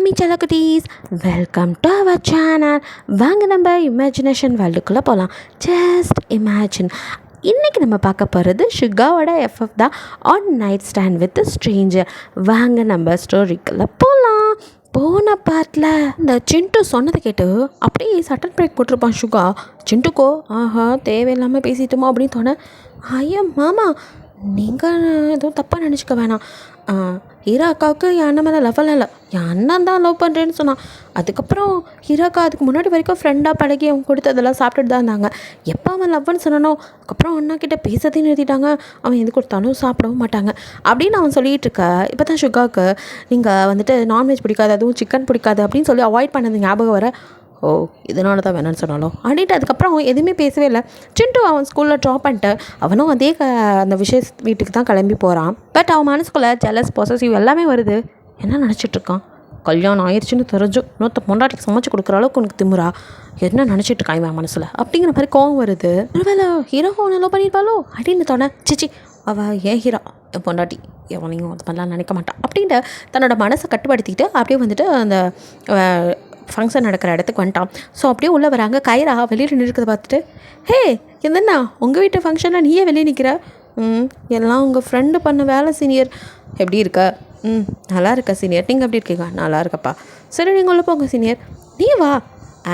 ஹாமி செல்லக்குட்டீஸ், welcome to our channel. வாங்க நம்ம imagination வேர்ல்டுக்குள்ளே போகலாம். Just imagine. இன்றைக்கி நம்ம பார்க்க போகிறது சுகாவோட எஃப்எஃப் தான், on night stand with Stranger. வாங்க நம்ம ஸ்டோரிக்குள்ளே போகலாம். போன பார்ட்டில் இந்த சிண்டு சொன்னதை கேட்டு அப்படியே சட்டன் பிரேக் போட்டிருப்பான் சுகா. சிண்டுக்கோ ஆஹா தேவையில்லாமல் பேசிட்டோமா அப்படின்னு தோண, ஐயா மாமா நீங்கள் எதுவும் தப்பாக நினச்சிக்க வேணாம். ஹீரா அக்காவுக்கு என் அண்ணன் மேலே லெவலாம் இல்லை, என் அண்ணன் தான் லவ் பண்ணுறேன்னு சொன்னான். அதுக்கப்புறம் ஹீரா அக்கா அதுக்கு முன்னாடி வரைக்கும் ஃப்ரெண்டாக பழகி அவங்க கொடுத்ததெல்லாம் சாப்பிட்டுட்டு தான் இருந்தாங்க. எப்போ அவன் லவ்னு சொன்னானோ அதுக்கப்புறம் அண்ணா கிட்டே பேசத்தையும் நிறுத்திட்டாங்க. அவன் எது கொடுத்தாலும் சாப்பிடவும் மாட்டாங்க அப்படின்னு அவன் சொல்லிகிட்டு இருக்க. இப்போ தான் சுகாவுக்கு நீங்கள் வந்துட்டு நான்வெஜ் பிடிக்காது, அதுவும் சிக்கன் பிடிக்காது அப்படின்னு சொல்லி அவாய்ட் பண்ணது ஞாபகம் வர, ஓ இதனால தான் வேணான்னு சொன்னாலும் அப்படின்ட்டு அதுக்கப்புறம் எதுவுமே பேசவே இல்லை. சிண்டு அவன் ஸ்கூலில் ட்ராப் பண்ணிட்டு அவனும் அதே அந்த வீட்டுக்கு தான் கிளம்பி போகிறான். பட் அவன் மனசுக்குள்ளே ஜெலஸ் பொசசிவ் எல்லாமே வருது. என்ன நினச்சிட்ருக்கான்? கல்யாணம் ஆயிடுச்சுன்னு தெரிஞ்சும் இன்னொருத்த பொண்டாட்டிக்கு சமைச்சு கொடுக்குற அளவுக்கு உனக்கு திமுறா, என்ன நினச்சிட்ருக்கான் இவன் மனசில் அப்படிங்கிற மாதிரி கோவம் வருது. ஒருவேளை ஹீரோ நல்லா பண்ணியிருப்பாளோ அப்படின்னு தோண, சிச்சி அவள் ஏன் ஹீரோ என் பொண்டாட்டி, எவனையும் அது மாதிரிலாம் நினைக்க மாட்டான் அப்படின்ட்டு தன்னோட மனசை கட்டுப்படுத்திக்கிட்டு அப்படியே வந்துட்டு அந்த ஃபங்க்ஷன் நடக்கிற இடத்துக்கு வந்துட்டான். ஸோ அப்படியே உள்ளே வராங்க. கைரா வெளியில் நிற்கிறத பார்த்துட்டு, ஹே என்னண்ணா உங்கள் வீட்டு ஃபங்க்ஷனில் நீயே வெளியே நிற்கிற? எல்லாம் உங்கள் ஃப்ரெண்டு பண்ண வேலை சீனியர். எப்படி இருக்க? நல்லா இருக்க சீனியர். நீங்கள் எப்படி இருக்கீங்க? நல்லா இருக்கப்பா. சரி நீங்கள் உள்ள போங்க சீனியர். நீ வா.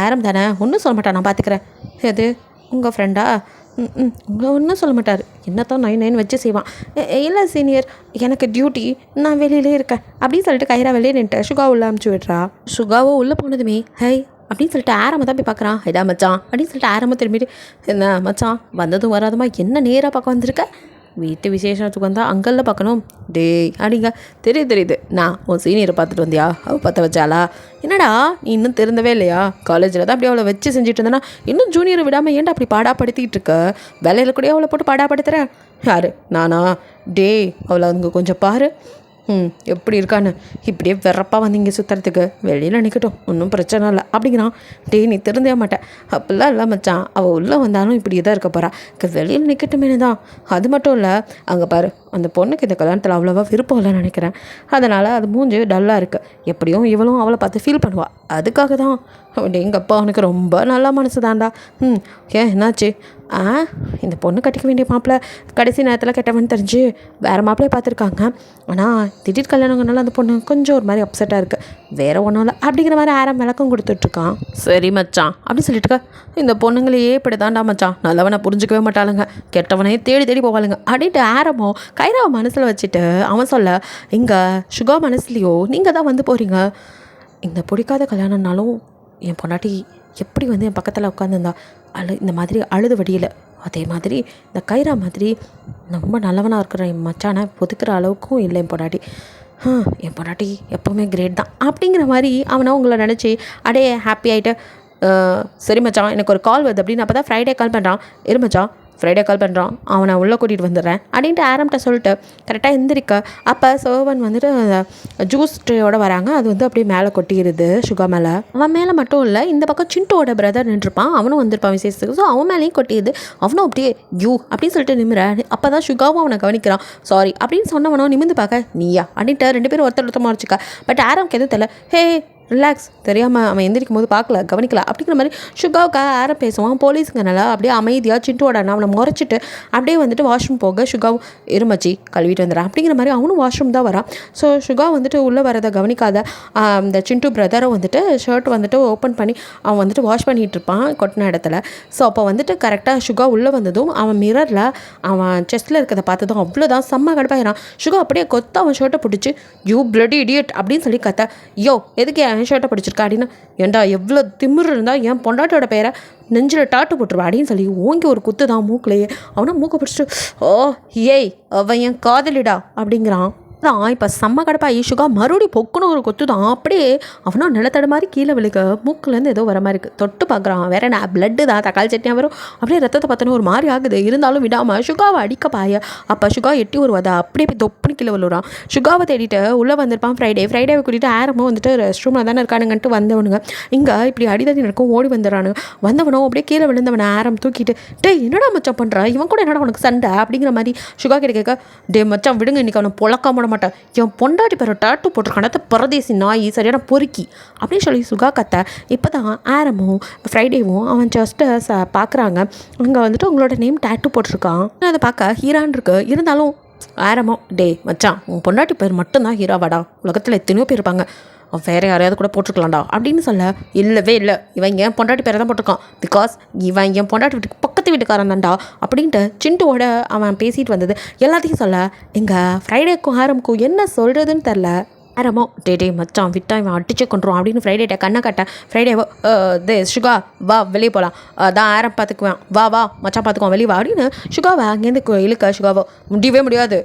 ஆரம் தானே, ஒன்றும் சொல்ல மாட்டான், நான் பார்த்துக்கிறேன். எது உங்கள் ஃப்ரெண்டா? உங்களை ஒன்றும் சொல்ல மாட்டார், என்னத்தான் 9 வச்சு செய்வான். இல்லை சீனியர் எனக்கு டியூட்டி, நான் வெளியிலே இருக்கேன் அப்படின்னு சொல்லிட்டு கைரா வெளியே நின்ட்டு சுகா உள்ளே அமுச்சு விட்றா. சுகாவோ உள்ளே போனதுமே ஹை அப்படின்னு சொல்லிட்டு ஆரம்ப தான் போய் பார்க்குறான். ஹைடா மச்சான் அப்படின்னு சொல்லிட்டு ஆரம்ப திரும்பிட்டு, என்ன மச்சான் வந்ததும் வராதுமா என்ன நேராக பார்க்க வந்திருக்க? வீட்டு விசேஷத்துக்கு வந்தால் அங்கல்ல பார்க்கணும். டேய் அப்படிங்க, தெரியுது நான் உன் சீனியரை பார்த்துட்டு வந்தியா, அவள் பார்த்த வச்சாலா? என்னடா நீ இன்னும் திருந்தவே இல்லையா? காலேஜில் தான் அப்படி அவளை வச்சு செஞ்சுட்டு இருந்தேன்னா இன்னும் ஜூனியரை விடாமல் ஏன்டா அப்படி பாடாப்படுத்திக்கிட்டு இருக்க? வேலையில் கூட அவளை போட்டு பாடாப்படுத்துகிறேன். யார் நானா? டேய் அவளை அங்கே கொஞ்சம் பாரு எப்படி இருக்கான்னு. இப்படியே வெறப்பாக வந்து இங்கே சுற்றுறதுக்கு வெளியில் நிற்கட்டும், ஒன்றும் பிரச்சனை இல்லை அப்படிங்கிறான். டே நீ திருந்தவே மாட்டேன் அப்படிலாம் இல்லை மச்சான், அவள் உள்ளே வந்தாலும் இப்படி தான் இருக்க போகிறா, வெளியில் நிற்கட்டுமே தான். அது மட்டும் இல்லை அங்கே பாரு அந்த பொண்ணுக்கு இந்த கல்யாணத்தில் அவ்வளோவா விருப்பம் இல்லைன்னு நினைக்கிறேன். அதனால் அது மூஞ்சி டல்லாக இருக்குது. எப்படியும் இவளும் அவளை பார்த்து ஃபீல் பண்ணுவாள், அதுக்காக தான். எங்கள் அப்பா அவனுக்கு ரொம்ப நல்ல மனசு தான்டா. ஏன் என்னாச்சு? இந்த பொண்ணு கட்டிக்க வேண்டிய மாப்பிள்ளை கடைசி நேரத்தில் கெட்டவன் தெரிஞ்சு வேறு மாப்பிள்ளையை பார்த்துருக்காங்க. ஆனால் திடீர் கல்யாணங்கனால அந்த பொண்ணு கொஞ்சம் ஒரு மாதிரி அப்செட்டாக இருக்குது, வேறு ஒன்றும் இல்லை அப்படிங்கிற மாதிரி ஆரம் விளக்கம் கொடுத்துட்ருக்கான். சரி மச்சான் அப்படின்னு சொல்லிட்டுக்க, இந்த பொண்ணுங்களையே இப்படி தாண்டா மச்சான், நல்லவனை புரிஞ்சிக்கவே மாட்டாளுங்க, கெட்டவனையே தேடி தேடி போவாளுங்க அப்படின்ட்டு ஆரமோ கைராவை மனசில் வச்சுட்டு அவன் சொல்ல, இங்கே சுகா மனசுலையோ நீங்கள் தான் வந்து போகிறீங்க. இந்த பிடிக்காத கல்யாணம்னாலும் என் பொண்டாட்டி எப்படி வந்து என் பக்கத்தில் உட்காந்துருந்தா இந்த மாதிரி அழுது வடியில், அதே மாதிரி இந்த கைரா மாதிரி ரொம்ப நல்லவனாக இருக்கிற என் மச்சானை பொதுக்கிற அளவுக்கும் இல்லை என் பொண்டாட்டி. என் பொண்டாட்டி எப்போவுமே கிரேட் தான் அப்படிங்கிற மாதிரி அவனை உங்களை நினச்சி அப்படியே ஹாப்பி ஆகிட்டு, சரி மச்சான் எனக்கு ஒரு கால் வருது அப்படின்னு. அப்போ தான் ஃப்ரைடே கால் பண்ணுறான். இரு மச்சான் ஃப்ரைடே கால் பண்ணுறான், அவனை உள்ளே கூட்டிகிட்டு வந்துடுறேன் அப்படின்ட்டு ஆரம்பிட்ட சொல்லிட்டு கரெக்டாக எந்திரிக்க. அப்போ சர்வன் வந்துட்டு ஜூஸ் ட்ரேயோடு வராங்க. அது வந்து அப்படியே மேலே கொட்டிடுது சுகா மேலே. அவன் மேலே மட்டும் இல்லை, இந்த பக்கம் சிண்டோட பிரதர் நின்றுப்பான், அவனும் வந்திருப்பான் விசேஷத்துக்கு. ஸோ அவன் மேலேயும் கொட்டிடுது. அவனும் அப்படியே யூ அப்படின்னு சொல்லிட்டு நிமிறேன். அப்போ தான் சுகாவும் அவனை கவனிக்கிறான். சாரி அப்படின்னு சொன்னவனும் நிமிந்து பார்க்க, நீயா அப்படின்ட்டு 2 பேரும் ஒருத்தர் மறைச்சிக்கா. பட் ஆரம்புக்கு எதுவும் தெரியல. ஹே ரிலாக்ஸ், தெரியாமல் அவன் எந்திரிக்கும் போது பார்க்கல கவனிக்கல அப்படிங்கிற மாதிரி சுகாவுக்கு ஆரம் பேசுவான். போலீஸுங்கனால அப்படியே அமைதியாக சிண்டுவோட அவனை முறைச்சிட்டு அப்படியே வந்துட்டு வாஷ்ரூம் போக சுகாவும் இருமச்சி கழுவிட்டு வந்துடுறான் அப்படிங்கிற மாதிரி அவனும் வாஷ்ரூம் தான் வரான். ஸோ சுகா வந்துட்டு உள்ளே வரதை கவனிக்காத இந்த சிண்டு பிரதரை வந்துட்டு ஷர்ட் வந்துட்டு ஓப்பன் பண்ணி அவன் வந்துட்டு வாஷ் பண்ணிகிட்டு இருப்பான் கொட்டின இடத்துல. ஸோ அப்போ வந்துட்டு கரெக்டாக சுகா உள்ளே வந்ததும் அவன் மிரரில் அவன் செஸ்ட்டில் இருக்கிறத பார்த்ததும் அவ்வளோதான் செம்ம கடுப்பாயிரான். சுகா அப்படியே கொத்த அவன் ஷர்ட்டை பிடிச்சி யூ பிளடி இடியட் அப்படின்னு சொல்லி கத்த, யோ எதுக்கு என் ஷர்ட்டை பிடிச்சிருக்கா அப்படின்னு. ஏண்டா எவ்வளோ திமிரு இருந்தால் என் பொண்டாட்டியோட பேரை நெஞ்சில் டாட்டு போட்டுருவா அப்படின்னு சொல்லி ஓங்கி ஒரு குத்து தான் மூக்கிலேயே. அவனை மூக்கை பிடிச்சிட்டு, ஓ ஏய் அவன் என் காதலிடா அப்படிங்கிறான். தான் இப்போ செம்ம கடுப்பாகி சுகா மறுபடியும் பொக்குன்னு ஒரு கொத்து தான். அப்படியே அவனும் நிலத்தடு மாதிரி கீழே விழுக, மூக்குலேருந்து ஏதோ வர மாதிரி இருக்குது. தொட்டு பார்க்குறான், வேற என்ன பிளட்டு தான், தக்காளி சட்னியாக வரும். அப்படியே ரத்தத்தை பார்த்தோன்னு ஒரு மாதிரி ஆகுது. இருந்தாலும் விடாமல் சுகாவை அடிக்க பாய. அப்போ சுகா எட்டி வருவாதா அப்படியே போய் தொப்புனு கீழே விழுறான். சுகாவை தேடிட்டு உள்ளே வந்திருப்பான். ஃப்ரைடேவை கூட்டிகிட்டு ஆரம்பம் வந்துட்டு ரெஸ்ட் ரூமில் தானே இருக்கானுங்கன்ட்டு வந்தவனுங்க இங்கே இப்படி அடிதடி நடக்கும் ஓடி வந்துடுறானுங்க. வந்தவனும் அப்படியே கீழே விழுந்தவனை ஆரம் தூக்கிட்டு, டே என்னடா மச்சான் பண்ணுறான், இவன் கூட என்னடா உனக்கு சண்டை அப்படிங்கிற மாதிரி சுகா கிட்ட கேட்க, டே மச்சான் விடுங்க இன்னைக்கு அவனை பொழக்காம மாட்டேன், என் பொண்டாட்டி பேரை டாட்டூ போட்டிருக்கான பரதேசி நாய் சரியான பொறுக்கி அப்படின்னு சொல்லி சுகா கத்த. இப்போ தான் ஆரமும் ஃப்ரைடேவும் அவன் ஜஸ்ட்டு பார்க்குறாங்க. அங்கே வந்துட்டு உங்களோட நேம் டாட்டூ போட்டிருக்கான். அதை பார்க்க ஹீரான் இருக்கு. இருந்தாலும் ஆரமோ, டே மச்சான், உன் பொண்டாட்டி பேர் மட்டும்தான் ஹீராவாடா, உலகத்தில் எத்தனையோ பேர் இருப்பாங்க, வேறு யாரையாவது கூட போட்டிருக்கலாம்டா அப்படின்னு சொல்ல, இல்லவே இல்லை, இவன் என் பொண்டாட்டி பேரை தான் போட்டிருக்கான், பிகாஸ் இவன் என் பொண்டாட்டி வீட்டுக்கு பக்கத்து வீட்டுக்காரன் தான்டா அப்படின்ட்டு சிண்டுவோட அவன் பேசிட்டு வந்தது எல்லாத்தையும் சொல்ல, எங்கள் ஃப்ரைடேக்கும் ஆரமுக்கும் என்ன சொல்கிறதுன்னு தெரில. ஆரமோ, டே மச்சான் விட்டா இவன் அடிச்சே கொண்டுருவான் அப்படின்னு ஃப்ரைடேட்ட கண்ணை கட்ட. ஃப்ரைடேவோ, சுகா வா வெளியே போகலாம், தான் ஆரம் பார்த்துக்குவேன், வா மச்சான் பார்த்துக்குவான் வெளியே வா அப்படின்னு சுகாவை அங்கேருந்து இழுக்க. சுகாவோ, முடியவே முடியாது,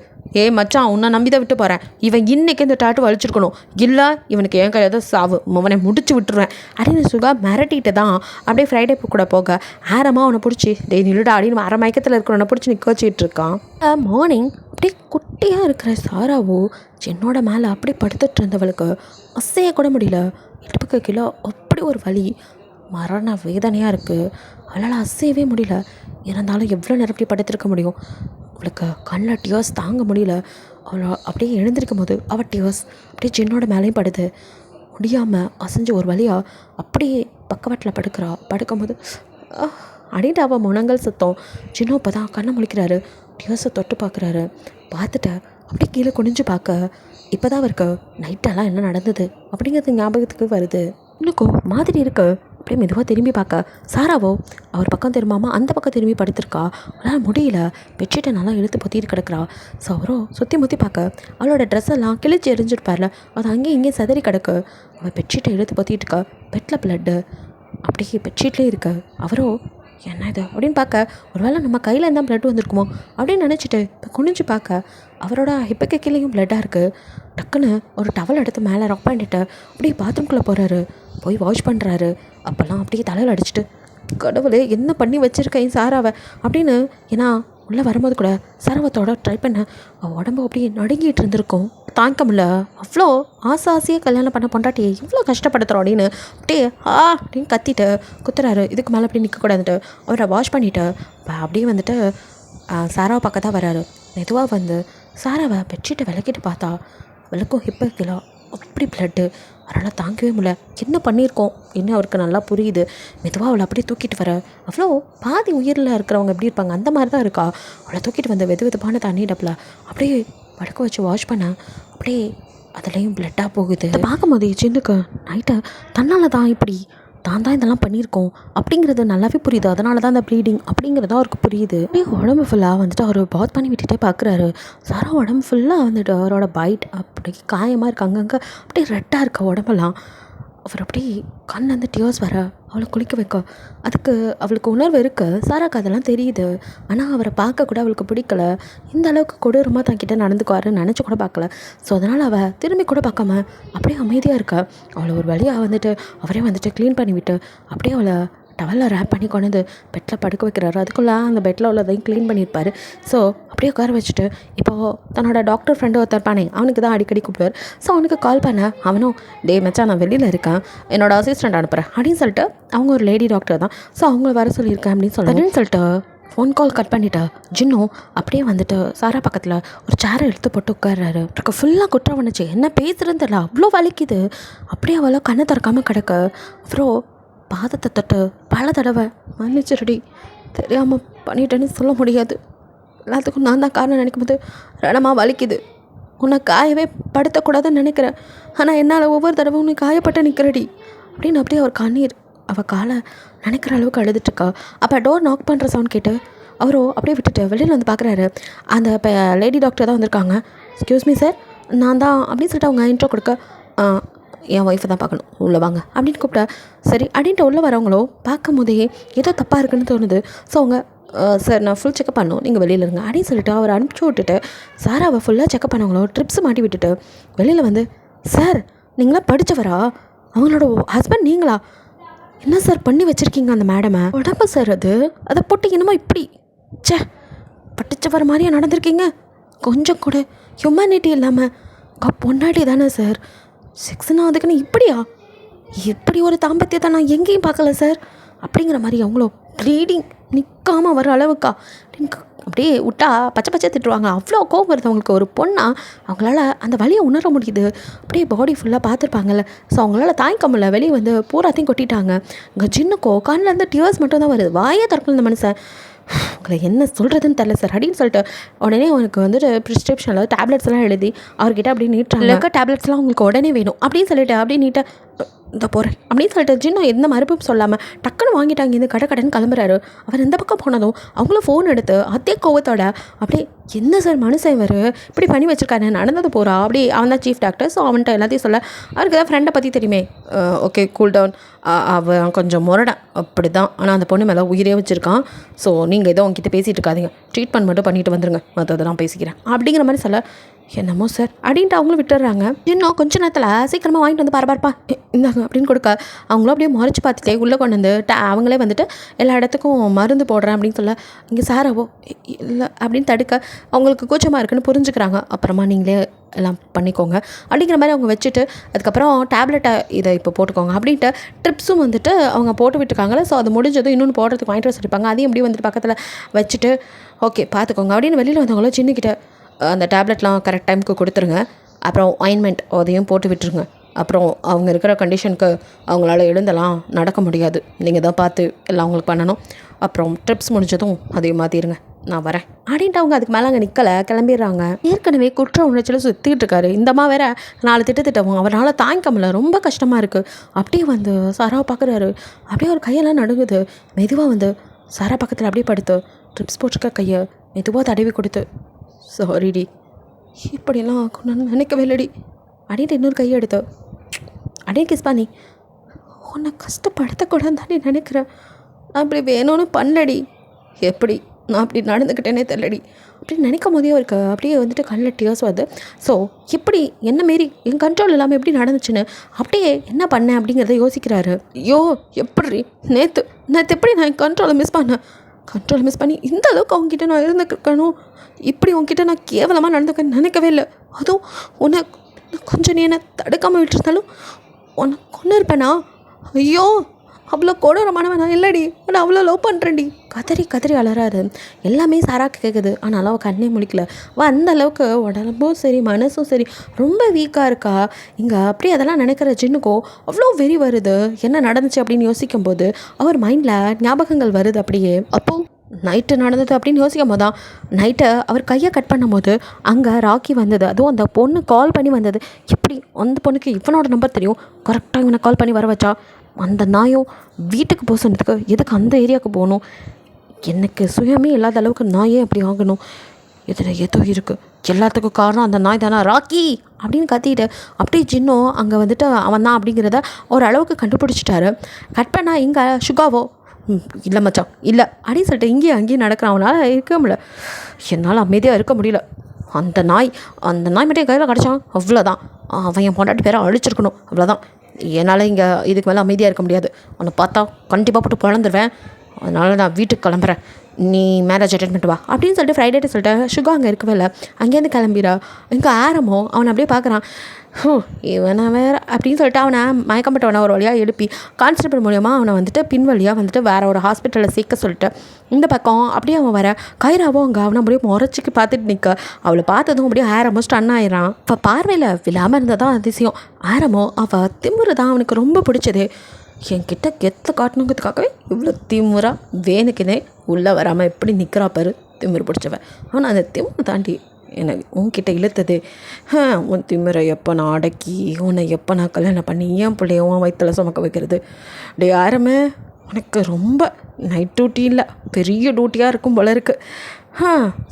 மச்சான் உன்னை நம்பி தான் விட்டு போகிறேன், இவன் இன்னைக்கு இந்த டாட்டு வலிச்சிருக்கணும், இல்லை இவனுக்கு என் கையில் தான் சாவு, அவனை முடிச்சு விட்டுருவேன் அப்படின்னு சுகா மிரட்டிட்டு தான் அப்படியே ஃப்ரைடே கூட போக, ஆரமாக அவனை பிடிச்சி நில்லுடா அப்படின்னு அரை மயக்கத்தில் இருக்கிறவனை பிடிச்சி நிற்க வச்சுட்டு இருக்கான். மார்னிங் அப்படியே குட்டியாக இருக்கிற சாராவோ என்னோட மேலே அப்படி படுத்துட்டு இருந்தவளுக்கு அசைய கூட முடியல. இடுப்புக்கு கீழே அப்படி ஒரு வலி, மரண வேதனையாக இருக்குது. அவளால் அசையவே முடியல. இருந்தாலும் எவ்வளோ நேரம் அப்படி படுத்திருக்க முடியும்? அவளுக்கு கண்ணில் டியர்ஸ் தாங்க முடியல. அவளை அப்படியே எழுந்திருக்கும் போது அவள் டியர்ஸ் அப்படியே ஜின்னோட மேலேயும் படுது. முடியாமல் அசைஞ்சு ஒரு வழியாக அப்படியே பக்கவாட்டில் படுக்கும்போது அப்படின்ட்டு அவள் முனங்கல் சுத்தம். ஜின்னோ இப்போ தான் கண்ணை முழிக்கிறாரு. டியர்ஸை தொட்டு பார்க்குறாரு. பார்த்துட்டு அப்படியே கீழே குனிஞ்சு பார்க்க, இப்போ தான் அவருக்கு நைட்டெல்லாம் என்ன நடந்தது அப்படிங்கிறது ஞாபகத்துக்கு வருது. இன்னும் மாதிரி இருக்கு. அப்படியே மெதுவாக திரும்பி பார்க்க, சாராவோ அவர் பக்கம் திரும்பாமல் அந்த பக்கம் திரும்பி படுத்திருக்கா. அவளால் முடியல, பெட்ஷீட்டை நல்லா இழுத்து பொத்திட்டு கிடக்கிறா. ஸோ அவரோ சுற்றி முற்றி பார்க்க, அவளோட ட்ரெஸ் எல்லாம் கிழிச்சு எரிஞ்சிருப்பார்ல, அது அங்கேயும் இங்கேயும் செதறி கிடக்கு. அவள் பெட்ஷீட்டை இழுத்து பொத்திட்டு இருக்கா. பெட்டில் பிளட்டு அப்படியே பெட்ஷீட்லேயே இருக்கு. அவரோ என்ன இது அப்படின்னு பார்க்க, ஒருவேளை நம்ம கையில் இருந்தால் ப்ளட் வந்திருக்குமோ அப்படின்னு நினச்சிட்டு இப்போ குனிஞ்சு பார்க்க, அவரோட ஹிப்புக்கு கீழேயும் ப்ளட்டாக இருக்குது. டக்குன்னு ஒரு டவல் எடுத்து மேலே ராக் பண்ணிட்டு அப்படியே பாத்ரூம்குள்ளே போகிறாரு. போய் வாஷ் பண்ணுறாரு. அப்போல்லாம் அப்படியே தலையில் அடிச்சுட்டு, கடவுளே என்ன பண்ணி வச்சுருக்கேன் சாராவை அப்படின்னு. ஏன்னா உள்ளே வரும்போது கூட சாராவத்தோட ட்ரை பண்ண அவள் உடம்பு அப்படியே நடுங்கிட்டு இருந்திருக்கும். தாங்க முடியல, அவ்வளோ ஆசையாக கல்யாணம் பண்ண பொண்டாட்டியை இவ்வளோ கஷ்டப்படுத்துகிறோம் அப்படின்னு அப்படியே அப்படின்னு கத்திட்டு குத்துறாரு. இதுக்கு மேலே அப்படி நிற்கக்கூடாதுட்டு அவரை வாஷ் பண்ணிவிட்டு அப்படியே வந்துட்டு சாராவை பக்கம் தான் வராரு. மெதுவாக வந்து சாராவை பெட்ஷீட்டை விளக்கிட்டு பார்த்தா, விளக்கும் ஹிப்பை கிலோ அப்படி பிளட்டு. அவரால் தாங்கவே முடியல. என்ன பண்ணியிருக்கோம் என்ன அவருக்கு நல்லா புரியுது. மெதுவாக அவளை அப்படியே தூக்கிட்டு வர, அவ்வளோ பாதி உயிரில் இருக்கிறவங்க எப்படி இருப்பாங்க அந்த மாதிரி தான் இருக்கா. அவளை தூக்கிட்டு வந்து வெதுப்பான தண்ணி டப்பில் அப்படியே படுக்க வச்சு வாஷ் பண்ண, அப்படியே அதுலேயும் பிளட்டாக போகுது. அதை பார்க்கும்போது சின்னுக்கு நைட்டு தன்னால் தான் இப்படி தான் இதெல்லாம் பண்ணியிருக்கோம் அப்படிங்கிறது நல்லாவே புரியுது. அதனால தான் அந்த ப்ளீடிங் அப்படிங்கிறதும் அவருக்கு புரியுது. அப்படியே உடம்பு ஃபுல்லாக வந்துட்டு அவர் பாத் பண்ணி விட்டுட்டே பார்க்குறாரு. சாரா உடம்பு ஃபுல்லாக வந்துட்டு அவரோட பைட் அப்படி காயமாக இருக்குது. அங்கங்கே அப்படியே ரெட்டாக இருக்க உடம்பெல்லாம். அவர் அப்படியே கண்ணிலேருந்து டியர்ஸ் வர அவளை குளிக்க வைக்க, அதுக்கு அவளுக்கு உணர்வு இருக்குது. சாராக்கு அதெல்லாம் தெரியுது. ஆனால் அவரை பார்க்க கூட அவளுக்கு பிடிக்கல. இந்த அளவுக்கு கொடூரமாக தங்கிட்ட நடந்துக்குவாருன்னு நினச்சி கூட பார்க்கல. ஸோ அதனால் அவள் திரும்பி கூட பார்க்காம அப்படியே அமைதியாக இருக்கா. அவளை ஒரு வழியாக வந்துட்டு அவரே வந்துட்டு க்ளீன் பண்ணிவிட்டு அப்படியே அவளை டவலில் ரேப் பண்ணி கொண்டு பெட்டில் படுக்க வைக்கிறாரு. அதுக்குள்ளே அந்த பெட்டில் உள்ளதையும் க்ளீன் பண்ணியிருப்பார். ஸோ அப்படியே உட்கார வச்சுட்டு இப்போது தன்னோட டாக்டர் ஃப்ரெண்டு ஒருத்தர் பானே, அவனுக்கு தான் அடிக்கடி கூப்பிடுவார். ஸோ அவனுக்கு கால் பண்ண, அவனும் டே மச்சான் நான் வெளியில் இருக்கேன், என்னோடய அசிஸ்டண்ட் அனுப்புகிறேன் அப்படின்னு சொல்லிட்டு, அவங்க ஒரு லேடி டாக்டர் தான், ஸோ அவங்கள வர சொல்லியிருக்கேன் அப்படின்னு சொல்லிட்டு ஃபோன் கால் கட் பண்ணிவிட்டு ஜின்னும் அப்படியே வந்துட்டு சாரா பக்கத்தில் ஒரு சேரை எடுத்து போட்டு உட்கார்றாரு. அவருக்கு ஃபுல்லாக குற்றம் வந்துச்சு. என்ன பேசுகிறேன்னு தெரியல, அவ்வளோ வலிக்குது. அப்படியே அவ்வளோ கண்ணை திறக்காமல் கிடக்க. அப்புறம் பாதத்தை தொட்டு பல தடவை மன்னிச்சிருடி, தெரியாமல் பண்ணிட்டேன்னு சொல்ல முடியாது, எல்லாத்துக்கும் நான் தான் காரணம் நினைக்கும் போது ரணமாக வலிக்குது, உன்னை காயவே படுத்தக்கூடாதுன்னு நினைக்கிறேன், ஆனால் என்னால் ஒவ்வொரு தடவையும் நீ காயப்பட்டு நிற்கிறடி அப்படின்னு அப்படியே அவர் கண்ணீர் அவள் காலை நினைக்கிற அளவுக்கு அழுதுட்டுருக்கா. அப்போ டோர் நாக் பண்ணுற சவுண்ட் கேட்டு அவரோ அப்படியே விட்டுட்டு வெளியில் வந்து பார்க்குறாரு. அந்த இப்போ லேடி டாக்டர் தான் வந்திருக்காங்க. எக்ஸ்கியூஸ் மீ சார், நான் தான் அப்படின்னு சொல்லிட்டு அவங்க இன்ட்ரோ கொடுக்க, என் ஒய்ஃபை தான் பார்க்கணும், உள்ளே வாங்க அப்படின்னு கூப்பிட்டா. சரி அப்படின்ட்டு உள்ளே வரவங்களோ பார்க்கும் போதே ஏதோ தப்பாக இருக்குன்னு தோணுது. ஸோ அவங்க சார் நான் ஃபுல் செக்கப் பண்ணணும், நீங்கள் வெளியில் இருங்க அப்படின்னு சொல்லிட்டு அவர் அனுப்பிச்சி விட்டுட்டு சாராவை ஃபுல்லாக செக்கப் பண்ணவங்களோ ட்ரிப்ஸ் மாட்டி விட்டுட்டு வெளியில் வந்து, சார் நீங்களாம் படித்தவரா, அவங்களோட ஹஸ்பண்ட் நீங்களா, என்ன சார் பண்ணி வச்சுருக்கீங்க அந்த மேடமை, உடம்பு சார் அதை போட்டு என்னமோ இப்படி சே படித்தவர் மாதிரியே நடந்திருக்கீங்க, கொஞ்சம் கூட ஹியூமனிட்டி இல்லாமல் பொண்டாட்டி தானே சார், செக்ஸ்னா அதுக்குன்னு இப்படியா, இப்படி ஒரு தாம்பத்தியத்தை நான் எங்கேயும் பார்க்கல சார் அப்படிங்கிற மாதிரி அவங்களோ ப்ளீடிங் நிற்காமல் வர அளவுக்கா அப்படியே விட்டா பச்சை பச்சை திட்டுவாங்க. அவ்வளோ கோவம் வருது அவங்களுக்கு. ஒரு பொண்ணா அவங்களால அந்த வலியை உணர முடியுது. அப்படியே பாடி ஃபுல்லாக பார்த்துருப்பாங்கல்ல. ஸோ அவங்களால தாய்க்க முடியல. வெளியே வந்து பூராத்தையும் கொட்டிட்டாங்க. இங்கே ஜின்னுக்கோ கண்ணிலேருந்து டியர்ஸ் மட்டும் தான் வருது. வாயே திறக்கல இந்த மனுஷன். உங்களை என்ன சொல்கிறதுன்னு தெரில சார் அப்படின்னு சொல்லிட்டு உடனே அவனுக்கு வந்துட்டு ப்ரிஸ்கிரிப்ஷனில் டேப்லெட்ஸ் எல்லாம் எழுதி அவர்கிட்ட அப்படியே நீட்டாங்க. டேப்லெட்ஸ்லாம் உங்களுக்கு உடனே வேணும் அப்படின்னு சொல்லிட்டு அப்படியே நீட்டாக இந்த போகிறேன் அப்படின்னு சொல்லிட்டு ஜின்னும் எந்த மறுப்பும் சொல்லாமல் டக்குன்னு வாங்கிட்டாங்க. இந்த கடன் கிளம்புறாரு. அவர் இந்த பக்கம் போனதும் அவங்களும் ஃபோன் எடுத்து அதே கோவத்தோட அப்படியே என்ன சார் மனுஷன் இவர் இப்படி பண்ணி வச்சுருக்காரு, நடந்தது போகிறா. அப்படி அவன் தான் சீஃப் டாக்டர். ஸோ அவன்கிட்ட எல்லாத்தையும் சொல்ல அவருக்கு தான் ஃப்ரெண்டை பற்றி தெரியுமே. ஓகே கூல் டவுன், அவன் கொஞ்சம் முரடன் அப்படி தான். ஆனால் அந்த பொண்ணு மேலே உயிரே வச்சுருக்கான். ஸோ நீங்கள் ஏதோ உங்ககிட்ட பேசிகிட்டு இருக்காதீங்க, ட்ரீட்மெண்ட் மட்டும் பண்ணிட்டு வந்துருங்க, மற்றதை நான் பேசிக்கிறேன் அப்படிங்கிற மாதிரி சொல்ல என்னமோ சார் அப்படின்ட்டு அவங்களும் விட்டுடுறாங்க. இன்னும் கொஞ்சம் நேரத்தில் சீக்கிரமாக வாங்கிட்டு வந்து பரபரப்பா இந்தாங்க அப்படின்னு கொடுக்க அவங்களும் அப்படியே முறைச்சி பார்த்துட்டே உள்ளே கொண்டு வந்து அவங்களே வந்துட்டு எல்லா இடத்துக்கும் மருந்து போடுறேன் அப்படின்னு சொல்ல இங்கே சாராவோ இல்லை அப்படின்னு தடுக்க அவங்களுக்கு கூச்சமாக இருக்குன்னு புரிஞ்சுக்கிறாங்க. அப்புறமா நீங்களே எல்லாம் பண்ணிக்கோங்க அப்படிங்கிற மாதிரி அவங்க வச்சுட்டு அதுக்கப்புறம் டேப்லெட்டை இதை இப்போ போட்டுக்கோங்க அப்படின்ட்டு ட்ரிப்ஸும் வந்துட்டு அவங்க போட்டு விட்டுருக்காங்களே. ஸோ அது முடிஞ்சதும் இன்னொன்று போடுறதுக்கு வாங்கிட்டு வர சொல்லியிருப்பாங்க. அதையும் எப்படி வந்துட்டு பக்கத்தில் வச்சுட்டு ஓகே பார்த்துக்கோங்க அப்படின்னு வெளியில் வந்தவங்களும் சின்னக்கிட்ட அந்த டேப்லெட்லாம் கரெக்ட் டைமுக்கு கொடுத்துருங்க. அப்புறம் ஆயின்மெண்ட் அதையும் போட்டு விட்டுருங்க. அப்புறம் அவங்க இருக்கிற கண்டிஷனுக்கு அவங்களால எழுந்தலாம் நடக்க முடியாது. நீங்கள் தான் பார்த்து எல்லாம் அவங்களுக்கு பண்ணணும். அப்புறம் ட்ரிப்ஸ் முடிஞ்சதும் அதையும் மாற்றிடுங்க, நான் வரேன் அப்படின்ட்டு அவங்க அதுக்கு மேலே அங்கே நிற்கலை, கிளம்பிடுறாங்க. ஏற்கனவே குற்ற உணர்ச்சியில் சுற்றிட்டு இருக்காரு. இந்தம்மா வேற 4 திட்டவும் அவரால் தாங்கிக்க முடியல, ரொம்ப கஷ்டமாக இருக்குது. அப்படியே வந்து சாராவை பார்க்குறாரு. அப்படியே ஒரு கையெல்லாம் நடுங்குது. மெதுவாக வந்து சாரா பக்கத்தில் அப்படியே படுத்து ட்ரிப்ஸ் போட்டிருக்க கையை மெதுவாக தடவி கொடுத்து சாரிடி இப்படியெல்லாம் ஆக்கணும்னு நினைக்கவே இல்லடி அப்படின்ட்டு இன்னொரு கையை எடுத்து அப்படியே கிஸ் பண்ணி உன்னை கஷ்டப்படுத்தக்கூடாது தானே நினைக்கிறேன், நான் இப்படி வேணும்னு பண்ணலடி, எப்படி நான் அப்படி நடந்துக்கிட்டேனே தெரியலடி அப்படின்னு நினைக்கும் போதே அவருக்கு அப்படியே வந்துட்டு கண்ணில் டியர்ஸ் வருது. ஸோ எப்படி என்ன மாரி என் கண்ட்ரோல் இல்லாமல் எப்படி நடந்துச்சுன்னு அப்படியே என்ன பண்ணேன் அப்படிங்கிறத யோசிக்கிறாரு. ஐயோ எப்படி நேற்று எப்படி நான் என் கண்ட்ரோலை மிஸ் பண்ணி இந்த அளவுக்கு அவங்ககிட்ட நான் இருந்துக்கணும், இப்படி உங்ககிட்ட நான் கேவலமாக நடந்துக்க நினைக்கவே இல்லை. அதுவும் உன்னை கொஞ்சம் நீ என்னை தடுக்காமல் விட்டுருந்தாலும் உன்னை கொண்டு இருப்பேனா? ஐயோ அவ்வளோ கொடூரமானவன் நான் இல்லடி, நான் அவ்வளோ லவ் பண்ணுறேன்டி கதறி அலறாரு. எல்லாமே சாராக்கு கேட்குது. ஆனாலும் அவள் கண்ணே முழிக்கல. அந்த அளவுக்கு உடம்பும் சரி மனசும் சரி ரொம்ப வீக்காக இருக்கா. இங்கே அப்படியே அதெல்லாம் நினைக்கிற ஜின்னுக்கோ அவ்வளோ வெறி வருது. என்ன நடந்துச்சு அப்படின்னு யோசிக்கும் போது அவர் மைண்டில் ஞாபகங்கள் வருது. அப்படியே அப்போது நைட்டு நடந்தது அப்படின்னு யோசிக்கும் போது தான் நைட்டை அவர் கையை கட் பண்ணும் போது அங்கே ராக்கி வந்தது. அதுவும் அந்த பொண்ணு கால் பண்ணி வந்தது. எப்படி அந்த பொண்ணுக்கு இவனோட நம்பர் தெரியும், கரெக்டாக இவனை கால் பண்ணி வர வச்சா. அந்த நாயும் வீட்டுக்கு போக சொன்னதுக்கு எதுக்கு அந்த ஏரியாவுக்கு போகணும், எனக்கு சுயமே இல்லாத அளவுக்கு நான் ஏன் அப்படி ஆகணும், இதில் ஏதோ இருக்குது, எல்லாத்துக்கும் காரணம் அந்த நாய் தானா ராக்கி அப்படின்னு கத்திட்டு அப்படியே ஜின்னும் அங்கே வந்துட்டு அவன் தான் அப்படிங்கிறத ஓரளவுக்கு கண்டுபிடிச்சிட்டாரு. கட் பண்ணால் இங்கே சுகாவோ இல்லை மச்சான் இல்லை அப்படின்னு சொல்லிட்டு இங்கேயும் அங்கேயும் நடக்கிறான். அவனால் இருக்க முடியல, என்னால் அமைதியாக இருக்க முடியல. அந்த நாய் மட்டும் என் கையில் கிடச்சான் அவ்வளோதான், அவன் என் பொண்டாட்டி பேரை அழிச்சிருக்கணும் அவ்வளோதான். என்னால் இங்கே இதுக்கு மேலே அமைதியாக இருக்க முடியாது. அவனை பார்த்தா கண்டிப்பாக போட்டு பிறந்துருவேன். அதனால் நான் வீட்டுக்கு கிளம்புறேன், நீ மேரேஜ் அட்டெண்ட் பண்ணிட்டு வா அப்படின்னு சொல்லிட்டு ஃப்ரைடேட்டு சொல்லிட்டு சுகா அங்கே இருக்கவே இல்லை. அங்கேருந்து கிளம்பிடா. இங்கே ஆரம்போ அவனை அப்படியே பார்க்குறான். இவனை வேறு அப்படின்னு சொல்லிட்டு அவனை மயக்கப்பட்டவனை ஒரு வழியாக எழுப்பி கான்ஸ்டபிள் மூலியமாக அவனை வந்துட்டு பின் வழியாக வந்துட்டு வேறு ஒரு ஹாஸ்பிட்டலில் சேர்க்க சொல்லிட்டு இந்த பக்கம் அப்படியே அவன் வர கைராவும் அங்கே அவனை அப்படியே முறைச்சிக்கு பார்த்துட்டு நிற்க அவளை பார்த்ததும் அப்படியே ஆரம்பம் ஸ்டன் ஆயிடறான். இப்போ பார்வையில் விழாமல் இருந்ததான் அதிசயம். ஆரம்போ அவள் திமுரு தான் அவனுக்கு ரொம்ப பிடிச்சது. என்கிட்ட கெத்த காட்டணுங்கிறதுக்காகவே இவ்வளோ திமுறா வேணுக்குனே உள்ளே வராமல் எப்படி நிற்கிறா பாரு திமுரு பிடிச்சவன். ஆனால் அந்த திமுறை தாண்டி எனக்கு உன்கிட்ட இழுத்தது உன் திமிரை எப்போ நான் அடக்கி உன்னை எப்போ நான் கல்யாணம் பண்ணி ஏன் பிள்ளைய உன் வயிற்றில் சுமக்க வைக்கிறது. டே யாருமே உனக்கு ரொம்ப நைட் டியூட்டி இல்லை பெரிய டியூட்டியாக இருக்கும் போல இருக்குது.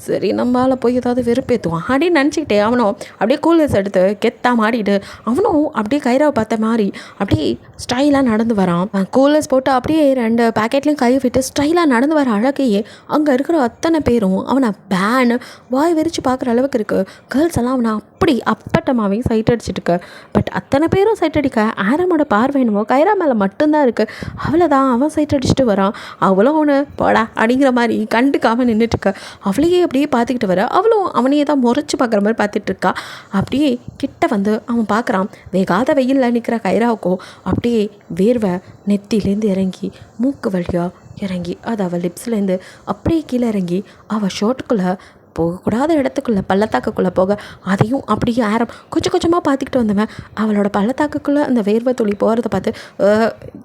சரி நம்மளால் போய் ஏதாவது வெறுப்பேற்றுவான் அப்படின்னு நினச்சிக்கிட்டே அவனும் அப்படியே கூலர்ஸ் எடுத்து கெத்தாக மாடிட்டு அவனும் அப்படியே கைராவை பார்த்த மாதிரி அப்படியே ஸ்டைலாக நடந்து வரான். கூலர்ஸ் போட்டு அப்படியே 2 பேக்கெட்லேயும் கை விட்டு ஸ்டைலாக நடந்து வர அழகையே அங்கே இருக்கிற அத்தனை பேரும் அவனை பேனு வாய் வெறிச்சு பார்க்குற அளவுக்கு இருக்குது. கேர்ள்ஸ் எல்லாம் அவனை அப்படி அப்பட்டமாகவே சைட் அடிச்சிட்டுருக்கு. பட் அத்தனை பேரும் சைட் அடிக்க ஆரமோட பார்வையணுமோ கைரா மேலே மட்டும்தான் இருக்குது. அவ்வளோதான் அவன் சைட் அடிச்சுட்டு வரான். அவளும் அவனு போடா அப்படிங்கிற மாதிரி கண்டுக்காமல் நின்றுட்டுருக்க. அவளையே அப்படியே பார்த்துக்கிட்டு வர அவளும் அவனையே தான் முறைச்சி பார்க்குற மாதிரி பார்த்துட்ருக்கா. அப்படியே கிட்ட வந்து அவன் பார்க்குறான். வேகாத வெயிலில் நிற்கிற கைராவுக்கோ அப்படியே வேர்வை நெத்திலேருந்து இறங்கி மூக்கு வழியாக இறங்கி அது அவள் லிப்ஸ்லேருந்து அப்படியே கீழே இறங்கி அவள் ஷர்ட்டுக்குள்ளே போகக்கூடாத இடத்துக்குள்ளே பள்ளத்தாக்குக்குள்ளே போக அதையும் அப்படியே ஆரம் கொஞ்சம் கொஞ்சமாக பார்த்துக்கிட்டு வந்தவன் அவளோட பள்ளத்தாக்குக்குள்ளே அந்த வேர்வை துளி போகிறத பார்த்து